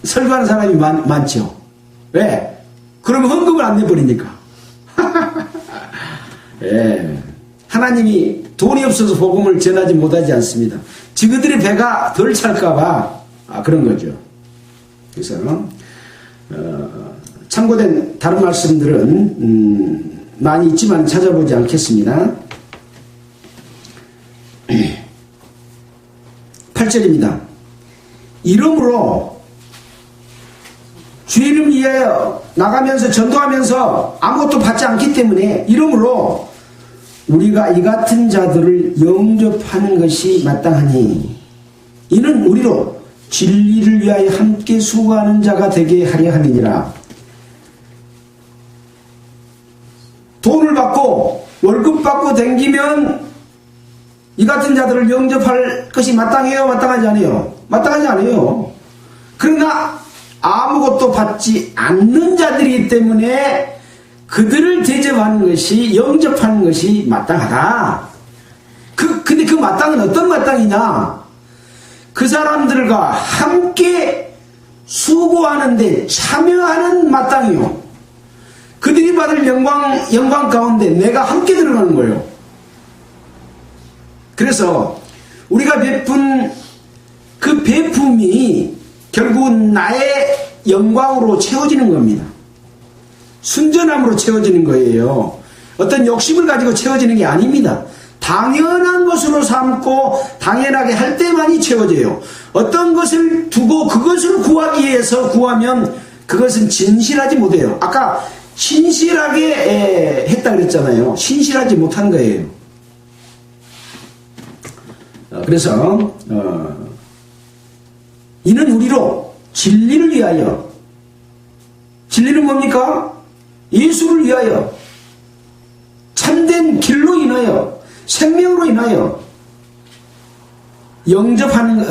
설교하는 사람이 많죠. 왜? 그러면 헌금을 안 내버리니까. 예. 하나님이 돈이 없어서 복음을 전하지 못하지 않습니다. 지그들의 배가 덜 찰까봐 그런 거죠. 그래서 참고된 다른 말씀들은 많이 있지만 찾아보지 않겠습니다. 8절입니다. 이러므로 주 이름 위하여 나가면서 전도하면서 아무것도 받지 않기 때문에 이러므로 우리가 이 같은 자들을 영접하는 것이 마땅하니 이는 우리로 진리를 위하여 함께 수고하는 자가 되게 하려 함이니라. 돈을 받고 월급 받고 댕기면 이 같은 자들을 영접할 것이 마땅해요? 마땅하지 않아요? 마땅하지 않아요. 그러나 아무것도 받지 않는 자들이기 때문에 그들을 대접하는 것이 영접하는 것이 마땅하다. 근데 그 마땅은 어떤 마땅이냐? 그 사람들과 함께 수고하는데 참여하는 마땅이요. 그들이 받을 영광 가운데 내가 함께 들어가는 거예요. 그래서 우리가 베푼 그 베품이 결국은 나의 영광으로 채워지는 겁니다. 순전함으로 채워지는 거예요. 어떤 욕심을 가지고 채워지는 게 아닙니다. 당연한 것으로 삼고 당연하게 할 때만이 채워져요. 어떤 것을 두고 그것을 구하기 위해서 구하면 그것은 진실하지 못해요. 아까 신실하게 했다 그랬잖아요. 신실하지 못한 거예요. 그래서 이는 우리로 진리를 위하여, 진리는 뭡니까? 예수를 위하여, 참된 길로 인하여, 생명으로 인하여 영접하는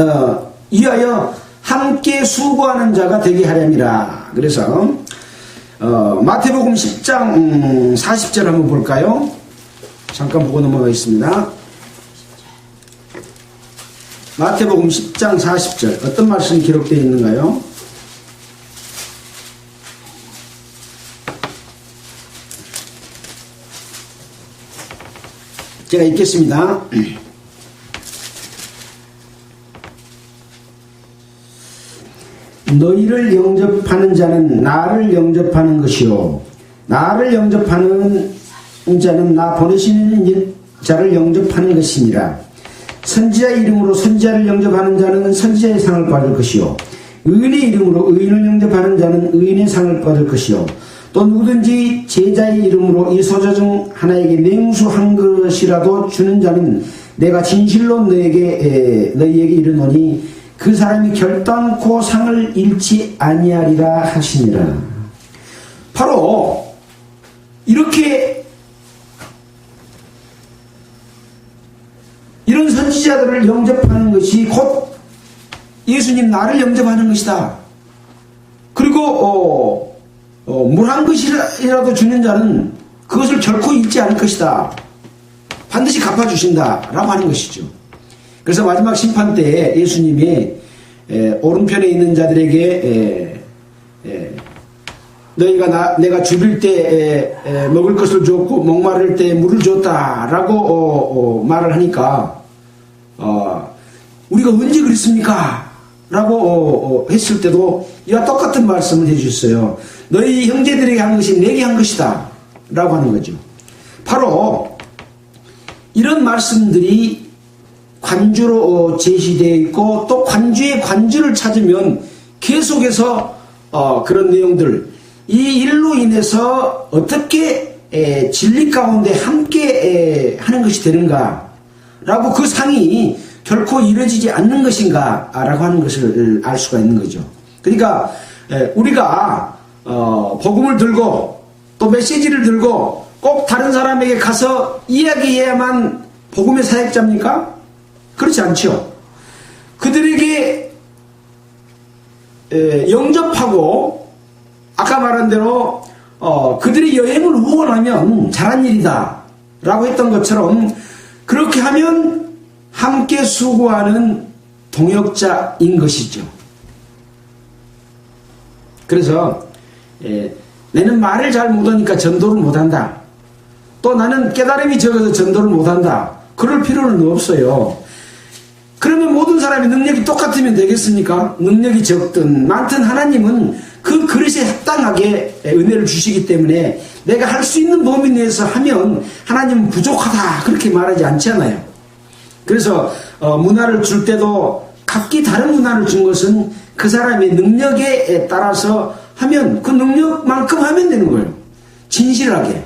위하여 함께 수고하는 자가 되게 하렵니다. 그래서 마태복음 10장 40절 한번 볼까요? 잠깐 보고 넘어가겠습니다. 마태복음 10장 40절 어떤 말씀이 기록되어 있는가요? 제가 읽겠습니다. 너희를 영접하는 자는 나를 영접하는 것이요 나를 영접하는 자는 나 보내시는 자를 영접하는 것이니라. 선지자의 이름으로 선지자를 영접하는 자는 선지자의 상을 받을 것이요 의인의 이름으로 의인을 영접하는 자는 의인의 상을 받을 것이요 또 누구든지 제자의 이름으로 이 소저 중 하나에게 맹수 한 그릇이라도 주는 자는 내가 진실로 너희에게 이르노니 그 사람이 결단코 상을 잃지 아니하리라 하시니라. 바로 이렇게 이런 선지자들을 영접하는 것이 곧 예수님 나를 영접하는 것이다. 그리고 물 한 것이라도 주는 자는 그것을 결코 잃지 않을 것이다. 반드시 갚아주신다 라고 하는 것이죠. 그래서 마지막 심판 때에 예수님이 오른편에 있는 자들에게 너희가 내가 죽일 때 먹을 것을 줬고 목마를 때 물을 줬다 라고 말을 하니까 우리가 언제 그랬습니까? 라고 했을 때도 이와 똑같은 말씀을 해주셨어요. 너희 형제들에게 한 것이 내게 한 것이다 라고 하는 거죠. 바로 이런 말씀들이 관주로 제시되어 있고 또 관주의 관주를 찾으면 계속해서 그런 내용들 이 일로 인해서 어떻게 진리 가운데 함께 하는 것이 되는가 라고 그 상이 결코 이루어지지 않는 것인가 라고 하는 것을 알 수가 있는 거죠. 그러니까 우리가 복음을 들고 또 메시지를 들고 꼭 다른 사람에게 가서 이야기해야만 복음의 사역자입니까? 그렇지 않죠. 그들에게 영접하고 아까 말한 대로 그들의 여행을 후원하면 잘한 일이다 라고 했던 것처럼 그렇게 하면 함께 수고하는 동역자인 것이죠. 그래서 나는 말을 잘 못하니까 전도를 못한다. 또 나는 깨달음이 적어서 전도를 못한다. 그럴 필요는 없어요. 그러면 모든 사람이 능력이 똑같으면 되겠습니까? 능력이 적든 많든 하나님은 그 그릇에 합당하게 은혜를 주시기 때문에 내가 할 수 있는 범위 내에서 하면 하나님은 부족하다 그렇게 말하지 않잖아요. 그래서 문화를 줄 때도 각기 다른 문화를 준 것은 그 사람의 능력에 따라서 하면 그 능력만큼 하면 되는 거예요. 진실하게.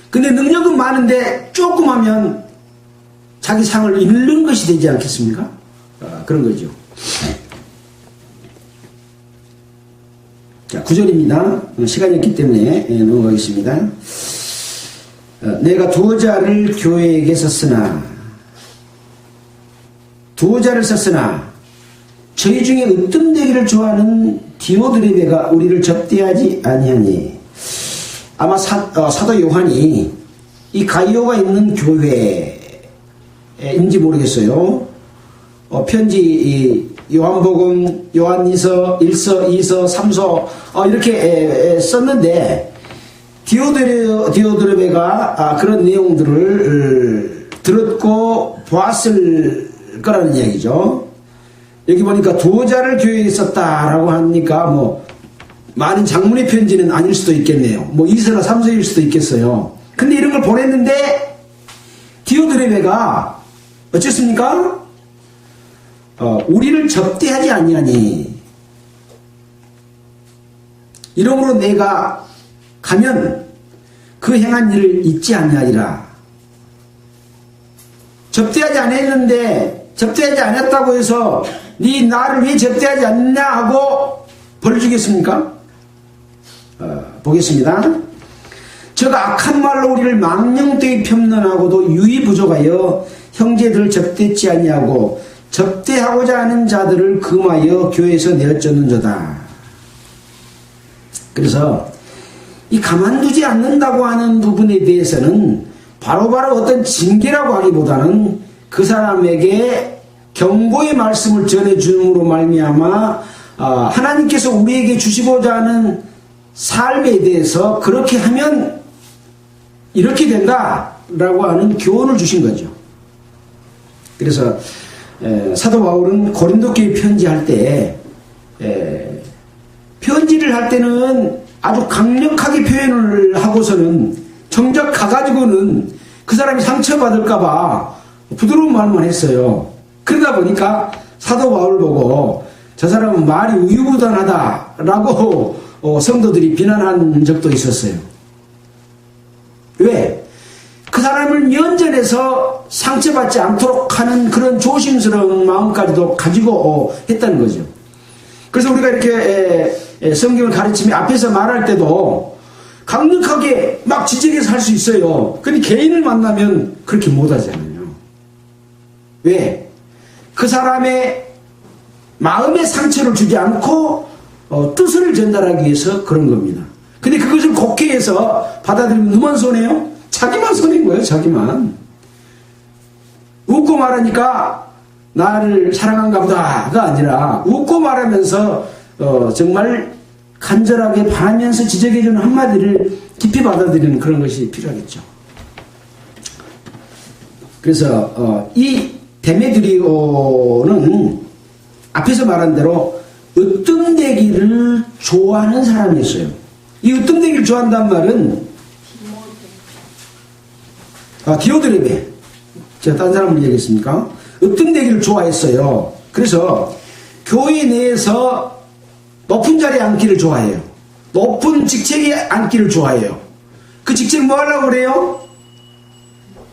근데 능력은 많은데 조금 하면 자기 상을 잃는 것이 되지 않겠습니까? 그런 거죠. 자, 9절입니다. 시간이 없기 때문에 넘어가겠습니다. 내가 두어 자를 교회에게 썼으나 저희 중에 으뜸되기를 좋아하는 디오드레베가 우리를 접대하지 아니하니. 아마 사도 요한이 이 가이오가 있는 교회인지 모르겠어요. 편지 요한복음, 요한이서, 1서, 2서, 3서 이렇게 썼는데 디오드레베가 그런 내용들을 들었고 보았을 거라는 이야기죠. 여기 보니까 두어 자를 교회에 썼다라고 하니까 많은 장문의 편지는 아닐 수도 있겠네요. 2서나 3서일 수도 있겠어요. 근데 이런 걸 보냈는데 디오드레베가 어쨌습니까? 우리를 접대하지 아니하니 이러므로 내가 가면 그 행한 일을 잊지 아니하리라. 접대하지 않았다고 해서 네 나를 왜 접대하지 않느냐 하고 벌 주겠습니까? 보겠습니다. 저가 악한 말로 우리를 망령되이 폄론하고도 유의 부족하여 형제들을 접대치 아니하고 접대하고자 하는 자들을 금하여 교회에서 내어쫓는저다. 그래서 이 가만두지 않는다고 하는 부분에 대해서는 바로바로 어떤 징계라고 하기보다는 그 사람에게 경고의 말씀을 전해줌으로 말미암아 하나님께서 우리에게 주시고자 하는 삶에 대해서 그렇게 하면 이렇게 된다라고 하는 교훈을 주신 거죠. 그래서 사도 바울은 고린도 교회 편지할 때 편지를 할 때는 아주 강력하게 표현을 하고서는 정작 가가지고는 그 사람이 상처받을까봐 부드러운 말만 했어요. 그러다 보니까 사도 바울 보고 저 사람은 말이 우유부단하다라고 성도들이 비난한 적도 있었어요. 왜? 그 사람을 면전에서 상처받지 않도록 하는 그런 조심스러운 마음까지도 가지고 했다는 거죠. 그래서 우리가 이렇게 성경을 가르치며 앞에서 말할 때도 강력하게 막 지적해서 할 수 있어요. 근데 개인을 만나면 그렇게 못하잖아요. 왜? 그 사람의 마음의 상처를 주지 않고 뜻을 전달하기 위해서 그런 겁니다. 근데 그것을 곡해해서 받아들이면 누구만 손해요? 자기만 손해인 거예요. 자기만. 웃고 말하니까 나를 사랑한가 보다가 아니라 웃고 말하면서 정말 간절하게 바라면서 지적해주는 한마디를 깊이 받아들이는 그런 것이 필요하겠죠. 그래서 이 데메드리오는 앞에서 말한 대로 으뜸되기를 좋아하는 사람이었어요. 이 으뜸되기를 좋아한다는 말은 디오드레베, 제가 딴 사람을 얘기했습니까? 으뜸되기를 좋아했어요. 그래서 교회 내에서 높은 자리에 앉기를 좋아해요. 높은 직책에 앉기를 좋아해요. 그 직책 뭐 하려고 그래요?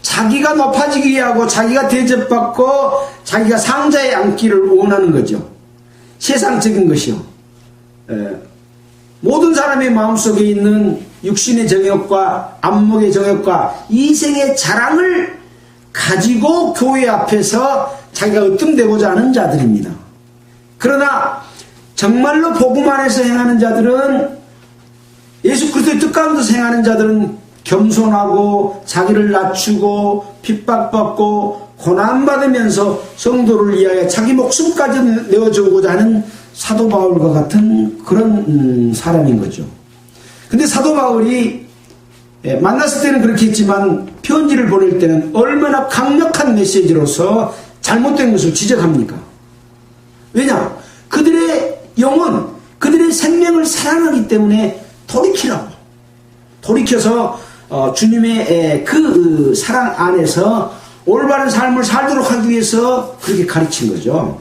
자기가 높아지기 위하고 자기가 대접받고 자기가 상자에 앉기를 원하는 거죠. 세상적인 것이요. 모든 사람의 마음속에 있는 육신의 정욕과 안목의 정욕과 이생의 자랑을 가지고 교회 앞에서 자기가 으뜸되고자 하는 자들입니다. 그러나 정말로 복음 안에서 행하는 자들은, 예수 그리스도의 뜻 가운데서 행하는 자들은 겸손하고 자기를 낮추고 핍박받고 고난받으면서 성도를 위하여 자기 목숨까지 내어주고자 하는 사도 바울과 같은 그런 사람인 거죠. 근데 사도 바울이 만났을 때는 그렇게 했지만 편지를 보낼 때는 얼마나 강력한 메시지로서 잘못된 것을 지적합니까? 왜냐? 그들의 영혼, 그들의 생명을 사랑하기 때문에 돌이켜서 주님의 그 사랑 안에서 올바른 삶을 살도록 하기 위해서 그렇게 가르친 거죠.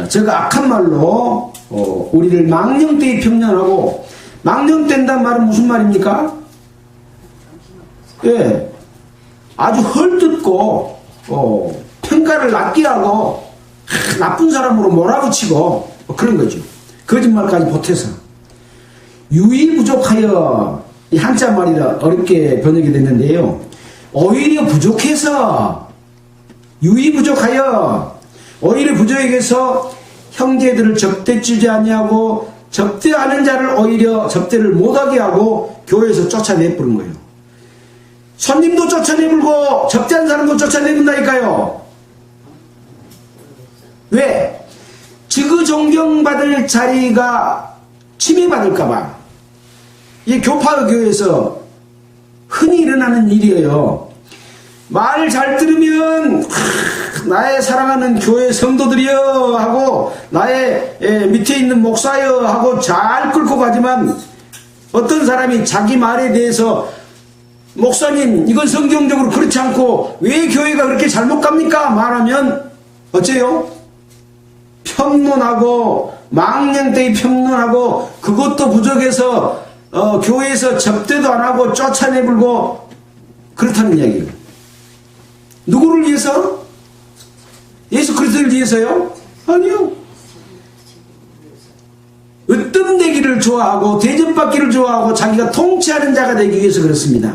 제가 악한 말로 우리를 망령되이 평년하고, 망령된다는 말은 무슨 말입니까? 예, 아주 헐뜯고 평가를 낮게 하고 나쁜 사람으로 몰아붙이고 그런 거죠. 거짓말까지 보태서. 유의부족하여, 이 한자 말이라 어렵게 번역이 됐는데요, 오히려 부족해서, 유의부족하여, 오히려 부족해서 형제들을 접대주지 아니하고 접대하는 자를 오히려 접대를 못하게 하고 교회에서 쫓아내버린 거예요. 손님도 쫓아내버리고 접대한 사람도 쫓아내본다니까요. 왜? 지그 존경받을 자리가 침해받을까봐. 이게 교파 교회에서 흔히 일어나는 일이에요. 말 잘 들으면 나의 사랑하는 교회 성도들이여 하고 나의 밑에 있는 목사여 하고 잘 끌고 가지만, 어떤 사람이 자기 말에 대해서 목사님 이건 성경적으로 그렇지 않고 왜 교회가 그렇게 잘못 갑니까? 말하면 어째요? 평론하고 망령되이 평론하고 그것도 부족해서 교회에서 접대도 안 하고 쫓아내불고 그렇다는 이야기예요. 누구를 위해서? 예수 그리스도를 위해서요? 아니요. 으뜸되기를 좋아하고 대접받기를 좋아하고 자기가 통치하는 자가 되기 위해서 그렇습니다.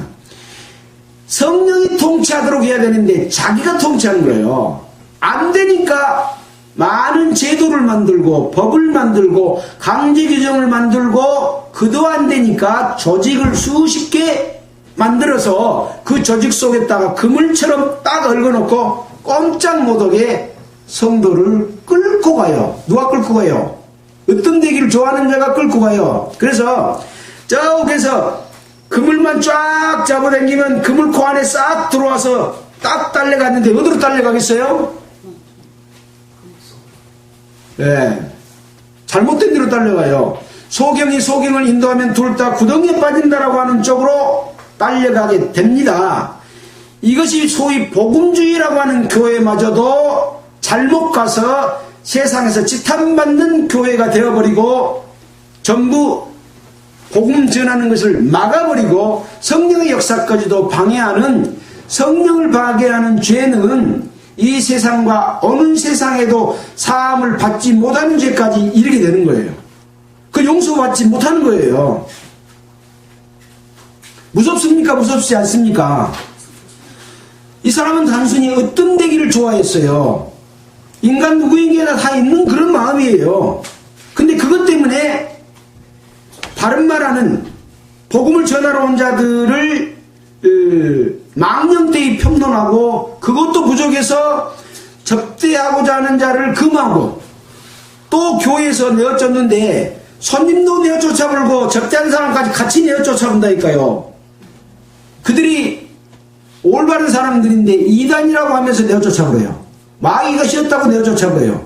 성령이 통치하도록 해야 되는데 자기가 통치하는 거예요. 안 되니까 많은 제도를 만들고 법을 만들고 강제 규정을 만들고, 그도 안 되니까 조직을 수십 개 만들어서 그 조직 속에다가 그물처럼 딱 얽어놓고 꼼짝 못하게 성도를 끌고 가요. 누가 끌고 가요? 으뜸되기를 좋아하는 자가 끌고 가요. 그래서 저기서 그물만 쫙 잡아당기면 그물코 안에 싹 들어와서 딱 딸려갔는데 어디로 딸려가겠어요? 네, 잘못된 데로 딸려가요. 소경이 소경을 인도하면 둘 다 구덩이에 빠진다라고 하는 쪽으로 딸려가게 됩니다. 이것이 소위 복음주의라고 하는 교회마저도 잘못 가서 세상에서 지탄받는 교회가 되어버리고 전부 복음 전하는 것을 막아버리고 성령의 역사까지도 방해하는, 성령을 파괴하는 죄는 이 세상과 어느 세상에도 사함을 받지 못하는 죄까지 이르게 되는 거예요. 그 용서받지 못하는 거예요. 무섭습니까? 무섭지 않습니까? 이 사람은 단순히 어떤 되기를 좋아했어요. 인간 누구에게나 다 있는 그런 마음이에요. 근데 그것 때문에 바른 말하는 복음을 전하러 온 자들을 망령되이 평론하고, 그것도 부족해서 접대하고자 하는 자를 금하고, 또 교회에서 내어쫓는데 손님도 내어쫓아버리고 접대하는 사람까지 같이 내어쫓아본다니까요. 그들이 올바른 사람들인데 이단이라고 하면서 내어쫓아버려요. 마귀가 싫었다고 내어쫓아버려요.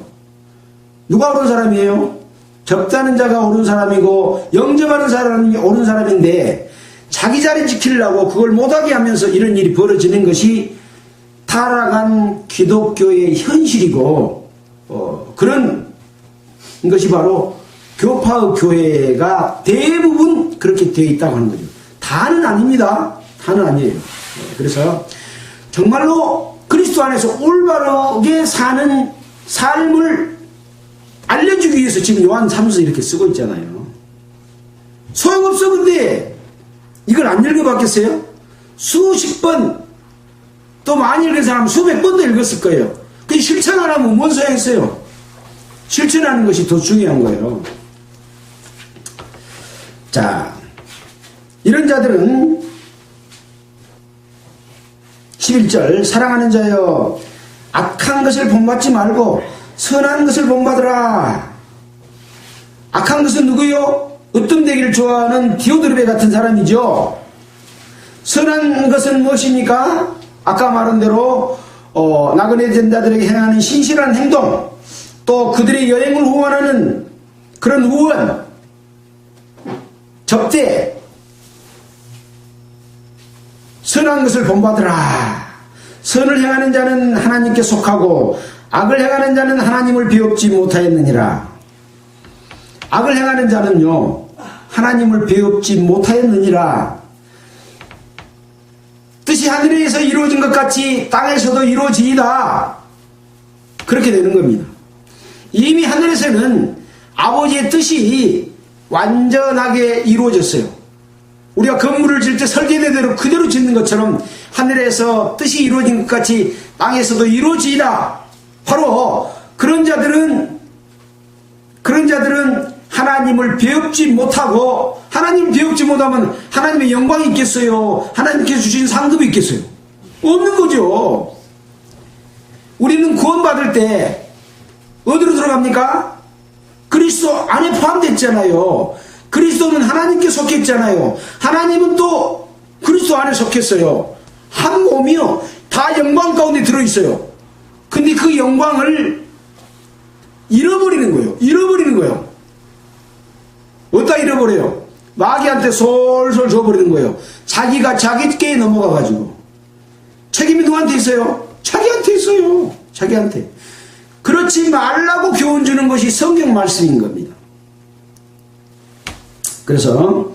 누가 옳은 사람이에요? 접대하는 자가 옳은 사람이고 영접하는 사람이 옳은 사람인데, 자기 자리 지키려고 그걸 못하게 하면서 이런 일이 벌어지는 것이 타락한 기독교의 현실이고, 그런 것이 바로 교파의 교회가 대부분 그렇게 되어 있다고 하는 거죠. 다는 아닙니다. 다는 아니에요. 그래서 정말로 그리스도 안에서 올바르게 사는 삶을 알려주기 위해서 지금 요한 3서 이렇게 쓰고 있잖아요. 소용없어. 근데 이걸 안 읽어봤겠어요? 수십 번, 또 많이 읽은 사람은 수백 번도 읽었을 거예요. 그 실천 안 하면 뭔 소용있어요? 실천하는 것이 더 중요한 거예요. 자, 이런 자들은 11절, 사랑하는 자여 악한 것을 본받지 말고 선한 것을 본받으라. 악한 것은 누구요? 으뜸 되기를 좋아하는 디오드르베 같은 사람이죠. 선한 것은 무엇입니까? 아까 말한 대로 나그네 전자들에게 행하는 신실한 행동, 또 그들의 여행을 후원하는 그런 후원, 접대, 선한 것을 본받으라. 선을 행하는 자는 하나님께 속하고 악을 행하는 자는 하나님을 배웁지 못하였느니라. 악을 행하는 자는요, 하나님을 배웁지 못하였느니라. 뜻이 하늘에서 이루어진 것 같이 땅에서도 이루어지이다. 그렇게 되는 겁니다. 이미 하늘에서는 아버지의 뜻이 완전하게 이루어졌어요. 우리가 건물을 질 때 설계대로 그대로 짓는 것처럼 하늘에서 뜻이 이루어진 것 같이 땅에서도 이루어지이다. 바로 그런 자들은 하나님을 배웁지 못하고, 하나님을 배웁지 못하면 하나님의 영광이 있겠어요? 하나님께서 주신 상급이 있겠어요? 없는 거죠. 우리는 구원받을 때 어디로 들어갑니까? 그리스도 안에 포함됐잖아요. 그리스도는 하나님께 속했잖아요. 하나님은 또 그리스도 안에 속했어요. 한 몸이요, 다 영광 가운데 들어있어요. 근데 그 영광을 잃어버리는 거예요. 잃어버리는 거예요. 어디다 잃어버려요? 마귀한테 솔솔 줘버리는 거예요. 자기가 자기께 넘어가가지고. 책임이 누구한테 있어요? 자기한테 있어요. 자기한테. 그렇지 말라고 교훈 주는 것이 성경 말씀인 겁니다. 그래서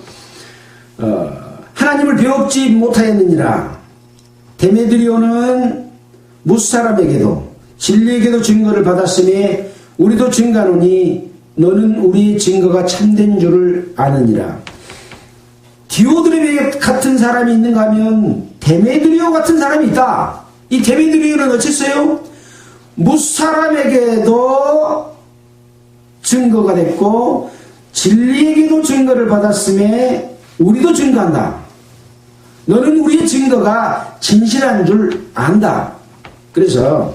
하나님을 배웁지 못하였느니라. 데메드리오는 무사람에게도 진리에게도 증거를 받았으니 우리도 증거하노니 너는 우리의 증거가 참된 줄을 아느니라. 디오드레베 같은 사람이 있는가 하면 데메드리오 같은 사람이 있다. 이 데메드리오는 어쨌어요? 무사람에게도 증거가 됐고 진리에게도 증거를 받았음에 우리도 증거한다. 너는 우리의 증거가 진실한 줄 안다. 그래서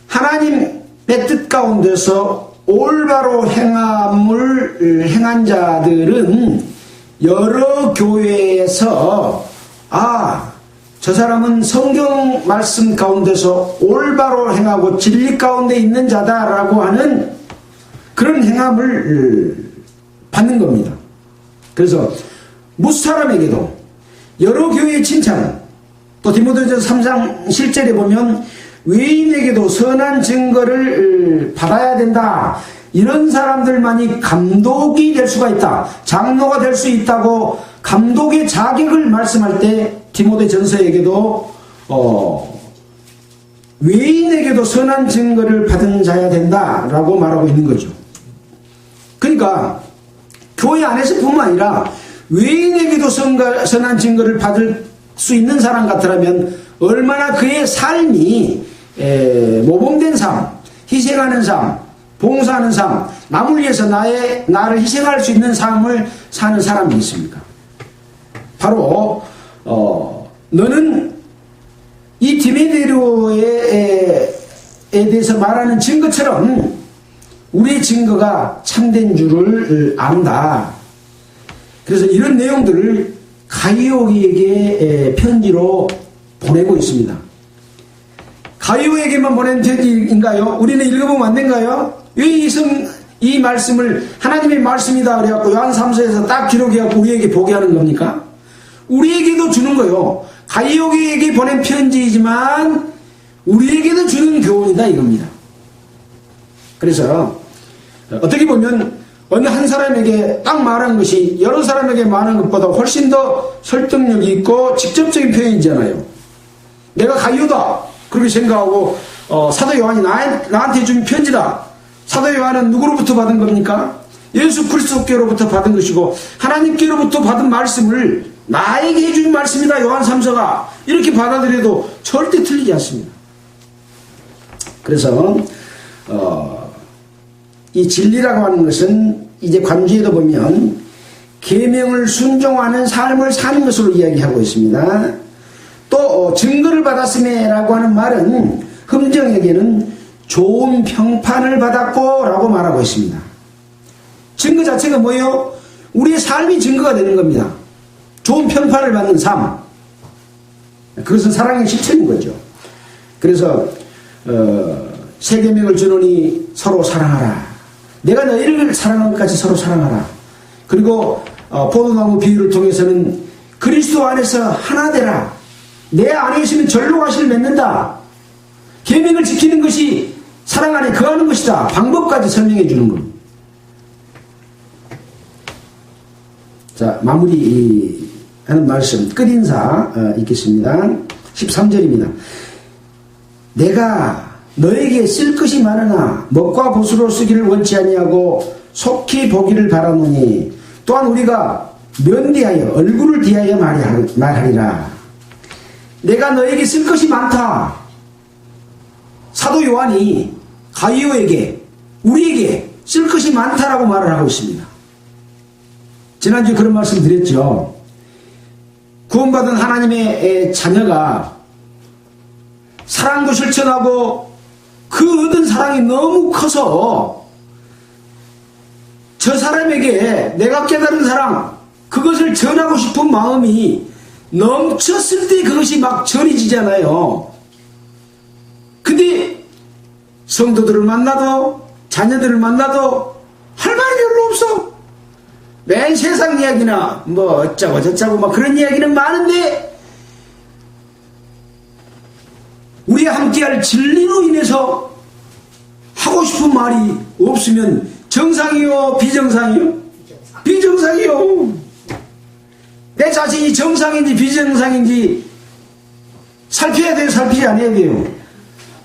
하나님의 뜻 가운데서 올바로 행한 자들은 여러 교회에서 저 사람은 성경 말씀 가운데서 올바로 행하고 진리 가운데 있는 자다라고 하는 그런 행함을 받는 겁니다. 그래서 무사람에게도 여러 교회의 칭찬, 또 디모데전서 3장 7절에 보면 외인에게도 선한 증거를 받아야 된다. 이런 사람들만이 감독이 될 수가 있다. 장로가 될 수 있다고 감독의 자격을 말씀할 때 디모데전서에게도 외인에게도 선한 증거를 받은 자야 된다라고 말하고 있는 거죠. 그러니까 교회 안에서뿐만 아니라 외인에게도 선한 증거를 받을 수 있는 사람 같으라면 얼마나 그의 삶이 모범된 삶, 희생하는 삶, 봉사하는 삶, 남을 위해서 나를 희생할 수 있는 삶을 사는 사람이 있습니까? 바로 너는 이 디메데로에 대해서 말하는 증거처럼 우리의 증거가 참된 줄을 안다. 그래서 이런 내용들을 가이오에게 편지로 보내고 있습니다. 가이오에게만 보낸 편지인가요? 우리는 읽어보면 안 된가요? 왜 이 말씀을 하나님의 말씀이다 그래갖고 요한 3서에서 딱 기록해갖고 우리에게 보게 하는 겁니까? 우리에게도 주는 거요. 가이오에게 보낸 편지이지만 우리에게도 주는 교훈이다 이겁니다. 그래서 어떻게 보면 어느 한 사람에게 딱 말한 것이 여러 사람에게 말한 것보다 훨씬 더 설득력이 있고 직접적인 표현이잖아요. 내가 가이오다 그렇게 생각하고 사도 요한이 나한테 준 편지다. 사도 요한은 누구로부터 받은 겁니까? 예수 그리스도께로부터 받은 것이고 하나님께로부터 받은 말씀을 나에게 해준 말씀이다. 요한 3서가 이렇게 받아들여도 절대 틀리지 않습니다. 그래서 이 진리라고 하는 것은 이제 관주에도 보면 계명을 순종하는 삶을 사는 것으로 이야기하고 있습니다. 또 증거를 받았음에라고 하는 말은 흠정에게는 좋은 평판을 받았고 라고 말하고 있습니다. 증거 자체가 뭐예요? 우리의 삶이 증거가 되는 겁니다. 좋은 평판을 받는 삶. 그것은 사랑의 실천인 거죠. 그래서 새 계명을 주노니 서로 사랑하라. 내가 너희를 사랑한 것 같이 서로 사랑하라. 그리고 포도나무 비유를 통해서는 그리스도 안에서 하나 되라. 내 안에 있으면 절로 가시를 맺는다. 계명을 지키는 것이 사랑 안에 거하는 것이다. 방법까지 설명해 주는 겁니다. 자, 마무리하는 말씀 끝인사 읽겠습니다. 13절입니다. 내가 너에게 쓸 것이 많으나 먹과 붓으로 쓰기를 원치 아니하고 속히 보기를 바라노니 또한 우리가 면대하여 얼굴을 대하여 말하리라. 내가 너에게 쓸 것이 많다. 사도 요한이 가이오에게 우리에게 쓸 것이 많다라고 말을 하고 있습니다. 지난주에 그런 말씀 드렸죠. 구원받은 하나님의 자녀가 사랑도 실천하고 그 얻은 사랑이 너무 커서 저 사람에게 내가 깨달은 사랑 그것을 전하고 싶은 마음이 넘쳤을 때 그것이 막 전해지잖아요. 근데 성도들을 만나도 자녀들을 만나도 할 말이 별로 없어. 맨 세상 이야기나 뭐 어쩌고 저쩌고 막 그런 이야기는 많은데 우리가 함께할 진리로 인해서 하고 싶은 말이 없으면 정상이요 비정상이요? 비정상이요. 내 자신이 정상인지 비정상인지 살펴야 돼요? 살피지 않아야 돼요?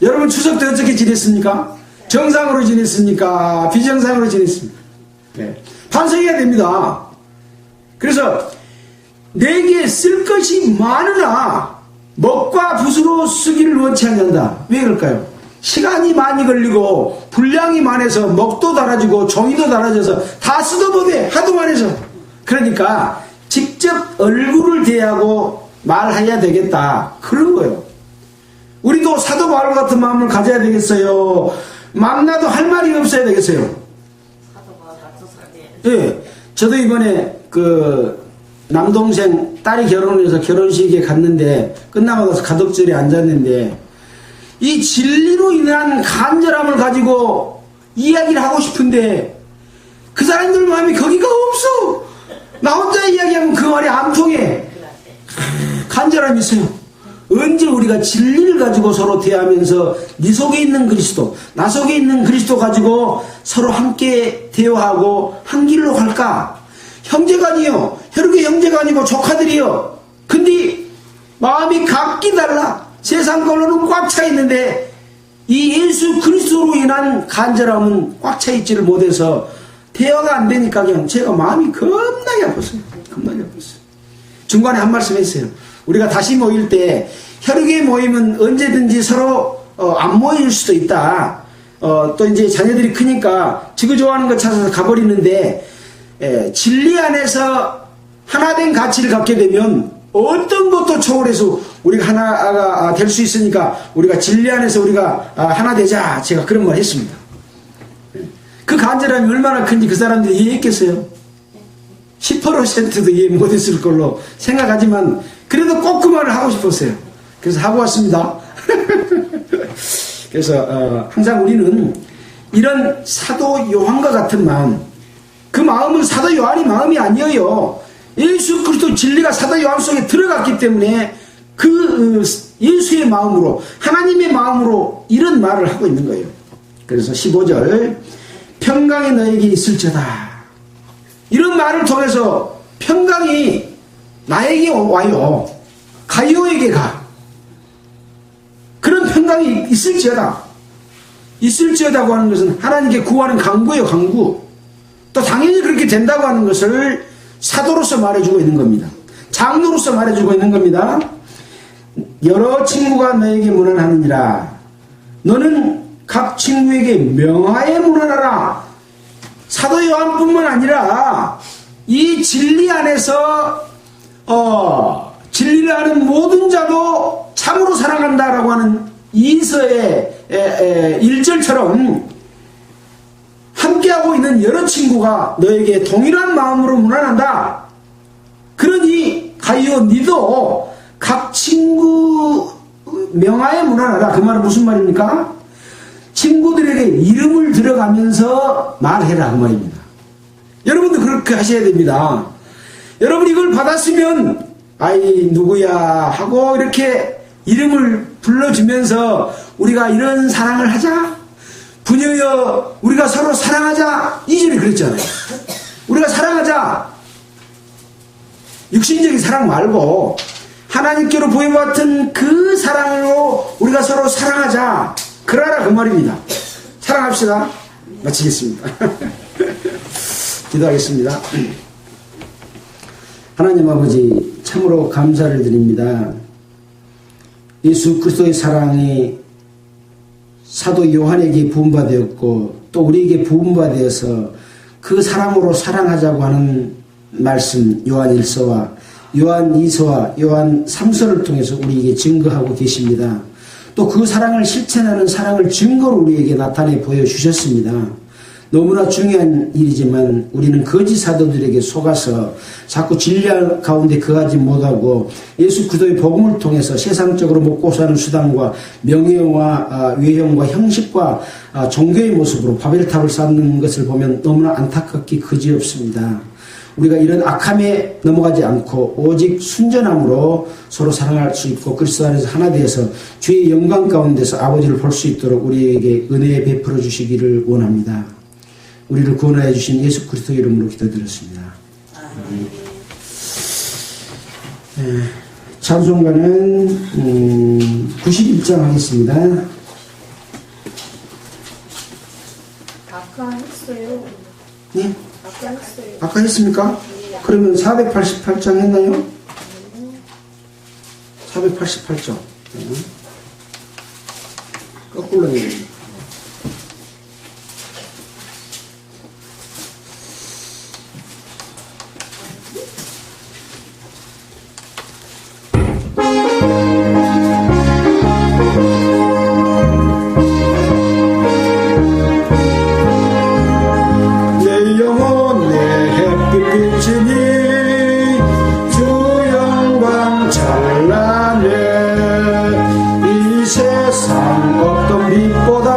여러분 추석 때 어떻게 지냈습니까? 정상으로 지냈습니까? 비정상으로 지냈습니까? 네. 반성해야 됩니다. 그래서 내게 쓸 것이 많으나 먹과 붓으로 쓰기를 원치 않는다. 왜 그럴까요? 시간이 많이 걸리고 분량이 많아서 먹도 달아지고 종이도 달아져서 다 쓰도 못해. 하도 많아서. 그러니까 직접 얼굴을 대하고 말해야 되겠다. 그런 거예요. 우리도 사도 바울 같은 마음을 가져야 되겠어요? 만나도 할 말이 없어야 되겠어요? 사도 바울 같은 사람. 예. 저도 이번에 남동생 딸이 결혼해서 결혼식에 갔는데 끝나고 나서 가덕절에 앉았는데 이 진리로 인한 간절함을 가지고 이야기를 하고 싶은데 그 사람들 마음이 거기가 없어. 나 혼자 이야기하면 그 말이 안 통해. 간절함이 있어요. 언제 우리가 진리를 가지고 서로 대하면서 네 속에 있는 그리스도, 나 속에 있는 그리스도 가지고 서로 함께 대화하고 한 길로 갈까? 형제가 아니요. 혈육의 형제가 아니고 조카들이요. 근데 마음이 각기 달라. 세상 걸로는 꽉 차 있는데 이 예수 그리스도로 인한 간절함은 꽉 차 있지를 못해서 대화가 안 되니까 그냥 제가 마음이 겁나게 아팠어요. 겁나게 아팠어요. 중간에 한 말씀 했어요. 우리가 다시 모일 때 혈육의 모임은 언제든지 서로 안 모일 수도 있다. 또 이제 자녀들이 크니까 지구 좋아하는 거 찾아서 가버리는데 진리 안에서 하나된 가치를 갖게 되면 어떤 것도 초월해서 우리가 하나가 될 수 있으니까 우리가 진리 안에서 우리가 하나 되자. 제가 그런 걸 했습니다. 그 간절함이 얼마나 큰지 그 사람들이 이해했겠어요? 10%도 이해 못했을 걸로 생각하지만 그래도 꼭 그 말을 하고 싶었어요. 그래서 하고 왔습니다. 그래서 항상 우리는 이런 사도 요한과 같은 마음, 그 마음은 사도 요한이 마음이 아니에요. 예수 그리스도 진리가 사도 요한 속에 들어갔기 때문에 그 예수의 마음으로, 하나님의 마음으로 이런 말을 하고 있는 거예요. 그래서 15절, 평강이 너에게 있을지어다. 이런 말을 통해서 평강이 나에게 와요. 가이오에게 가. 그런 평강이 있을지어다. 있을지어다고 하는 것은 하나님께 구하는 강구예요, 강구. 또 당연히 그렇게 된다고 하는 것을 사도로서 말해주고 있는 겁니다. 장로로서 말해주고 있는 겁니다. 여러 친구가 너에게 문안하느니라. 너는 각 친구에게 명하에 문안하라. 사도 요한뿐만 아니라 이 진리 안에서 진리를 아는 모든 자도 참으로 사랑한다라고 하는 이서의 1절처럼 함께하고 있는 여러 친구가 너에게 동일한 마음으로 문안한다. 그러니 가이오 니도 각 친구 명하에 문안하라. 그 말은 무슨 말입니까? 친구들에게 이름을 들어가면서 말해라 그 말입니다. 여러분도 그렇게 하셔야 됩니다. 여러분 이걸 받았으면 아이 누구야 하고 이렇게 이름을 불러주면서 우리가 이런 사랑을 하자. 부녀여 우리가 서로 사랑하자. 이전에 그랬잖아요. 우리가 사랑하자. 육신적인 사랑 말고 하나님께로 부여받은 그 사랑으로 우리가 서로 사랑하자. 그러라 그 말입니다. 사랑합시다. 마치겠습니다. 기도하겠습니다. 하나님 아버지 참으로 감사를 드립니다. 예수 그리스도의 사랑이 사도 요한에게 부음받았고 또 우리에게 부음받아서 그 사랑으로 사랑하자고 하는 말씀 요한 1서와 요한 2서와 요한 3서를 통해서 우리에게 증거하고 계십니다. 또 그 사랑을 실천하는 사랑을 증거로 우리에게 나타내 보여주셨습니다. 너무나 중요한 일이지만 우리는 거짓 사도들에게 속아서 자꾸 진리 가운데 거하지 못하고 예수 그리스도의 복음을 통해서 세상적으로 먹고 사는 수단과 명예와 외형과 형식과 종교의 모습으로 바벨탑을 쌓는 것을 보면 너무나 안타깝게 그지없습니다. 우리가 이런 악함에 넘어가지 않고 오직 순전함으로 서로 사랑할 수 있고 그리스도 안에서 하나 되어서 주의 영광 가운데서 아버지를 볼 수 있도록 우리에게 은혜 베풀어 주시기를 원합니다. 우리를 구원하여 주신 예수 그리스도 이름으로 기도드렸습니다. 찬송가는 91장 하겠습니다. 아까 했어요. 네? 아까 했어요. 아까 했습니까? 그러면 488장 했나요? 488장. 거꾸로 해야 됩니다. 세상 어떤 빛보다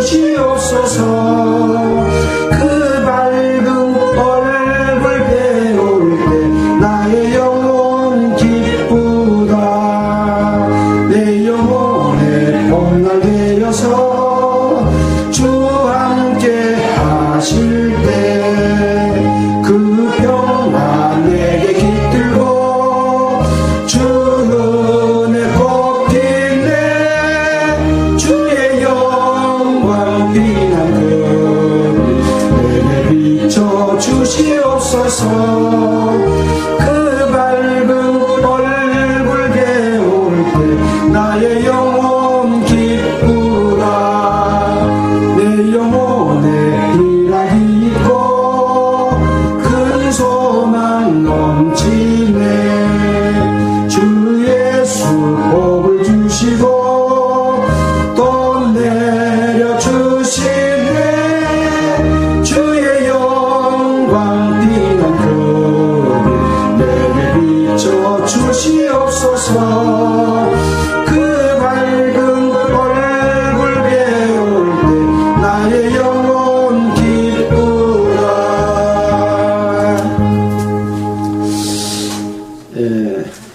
주시옵소서. 그 밝은 얼굴 배울 때 나의 영혼 기쁘다. 내 영혼의 봄날 되어서 주 함께 하실 때 그 평안 내게 깃들고 주 은혜 곱길래 주의 영광 빛나는 내게 비춰 주시옵소서. 그 밝은 얼굴 배울 때 나의 영혼 기쁘다. 내 영혼에 희락이 있고 큰 소망 넘치네. 주 예수 복을 주시고 또 내려주시네. 주의 영광 빛난 그 내게 비춰 주시옵소서. 그 밝은 얼굴 배울 때 나의 영혼 기쁘다.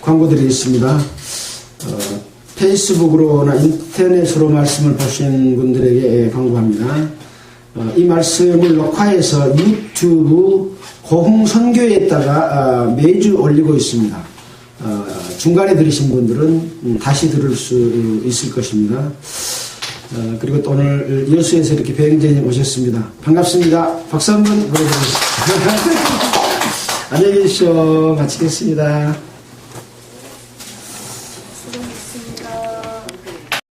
광고 드리겠습니다. 페이스북으로나 인터넷으로 말씀을 보신 분들에게 광고합니다. 이 말씀을 녹화해서 유튜브 고흥선교에다가 매주 올리고 있습니다. 중간에 들으신 분들은 다시 들을 수 있을 것입니다. 그리고 또 오늘 여수에서 이렇게 배영재님 오셨습니다. 반갑습니다. 박수 한번 보내드리겠습니다. 안녕히 계십시오. 마치겠습니다.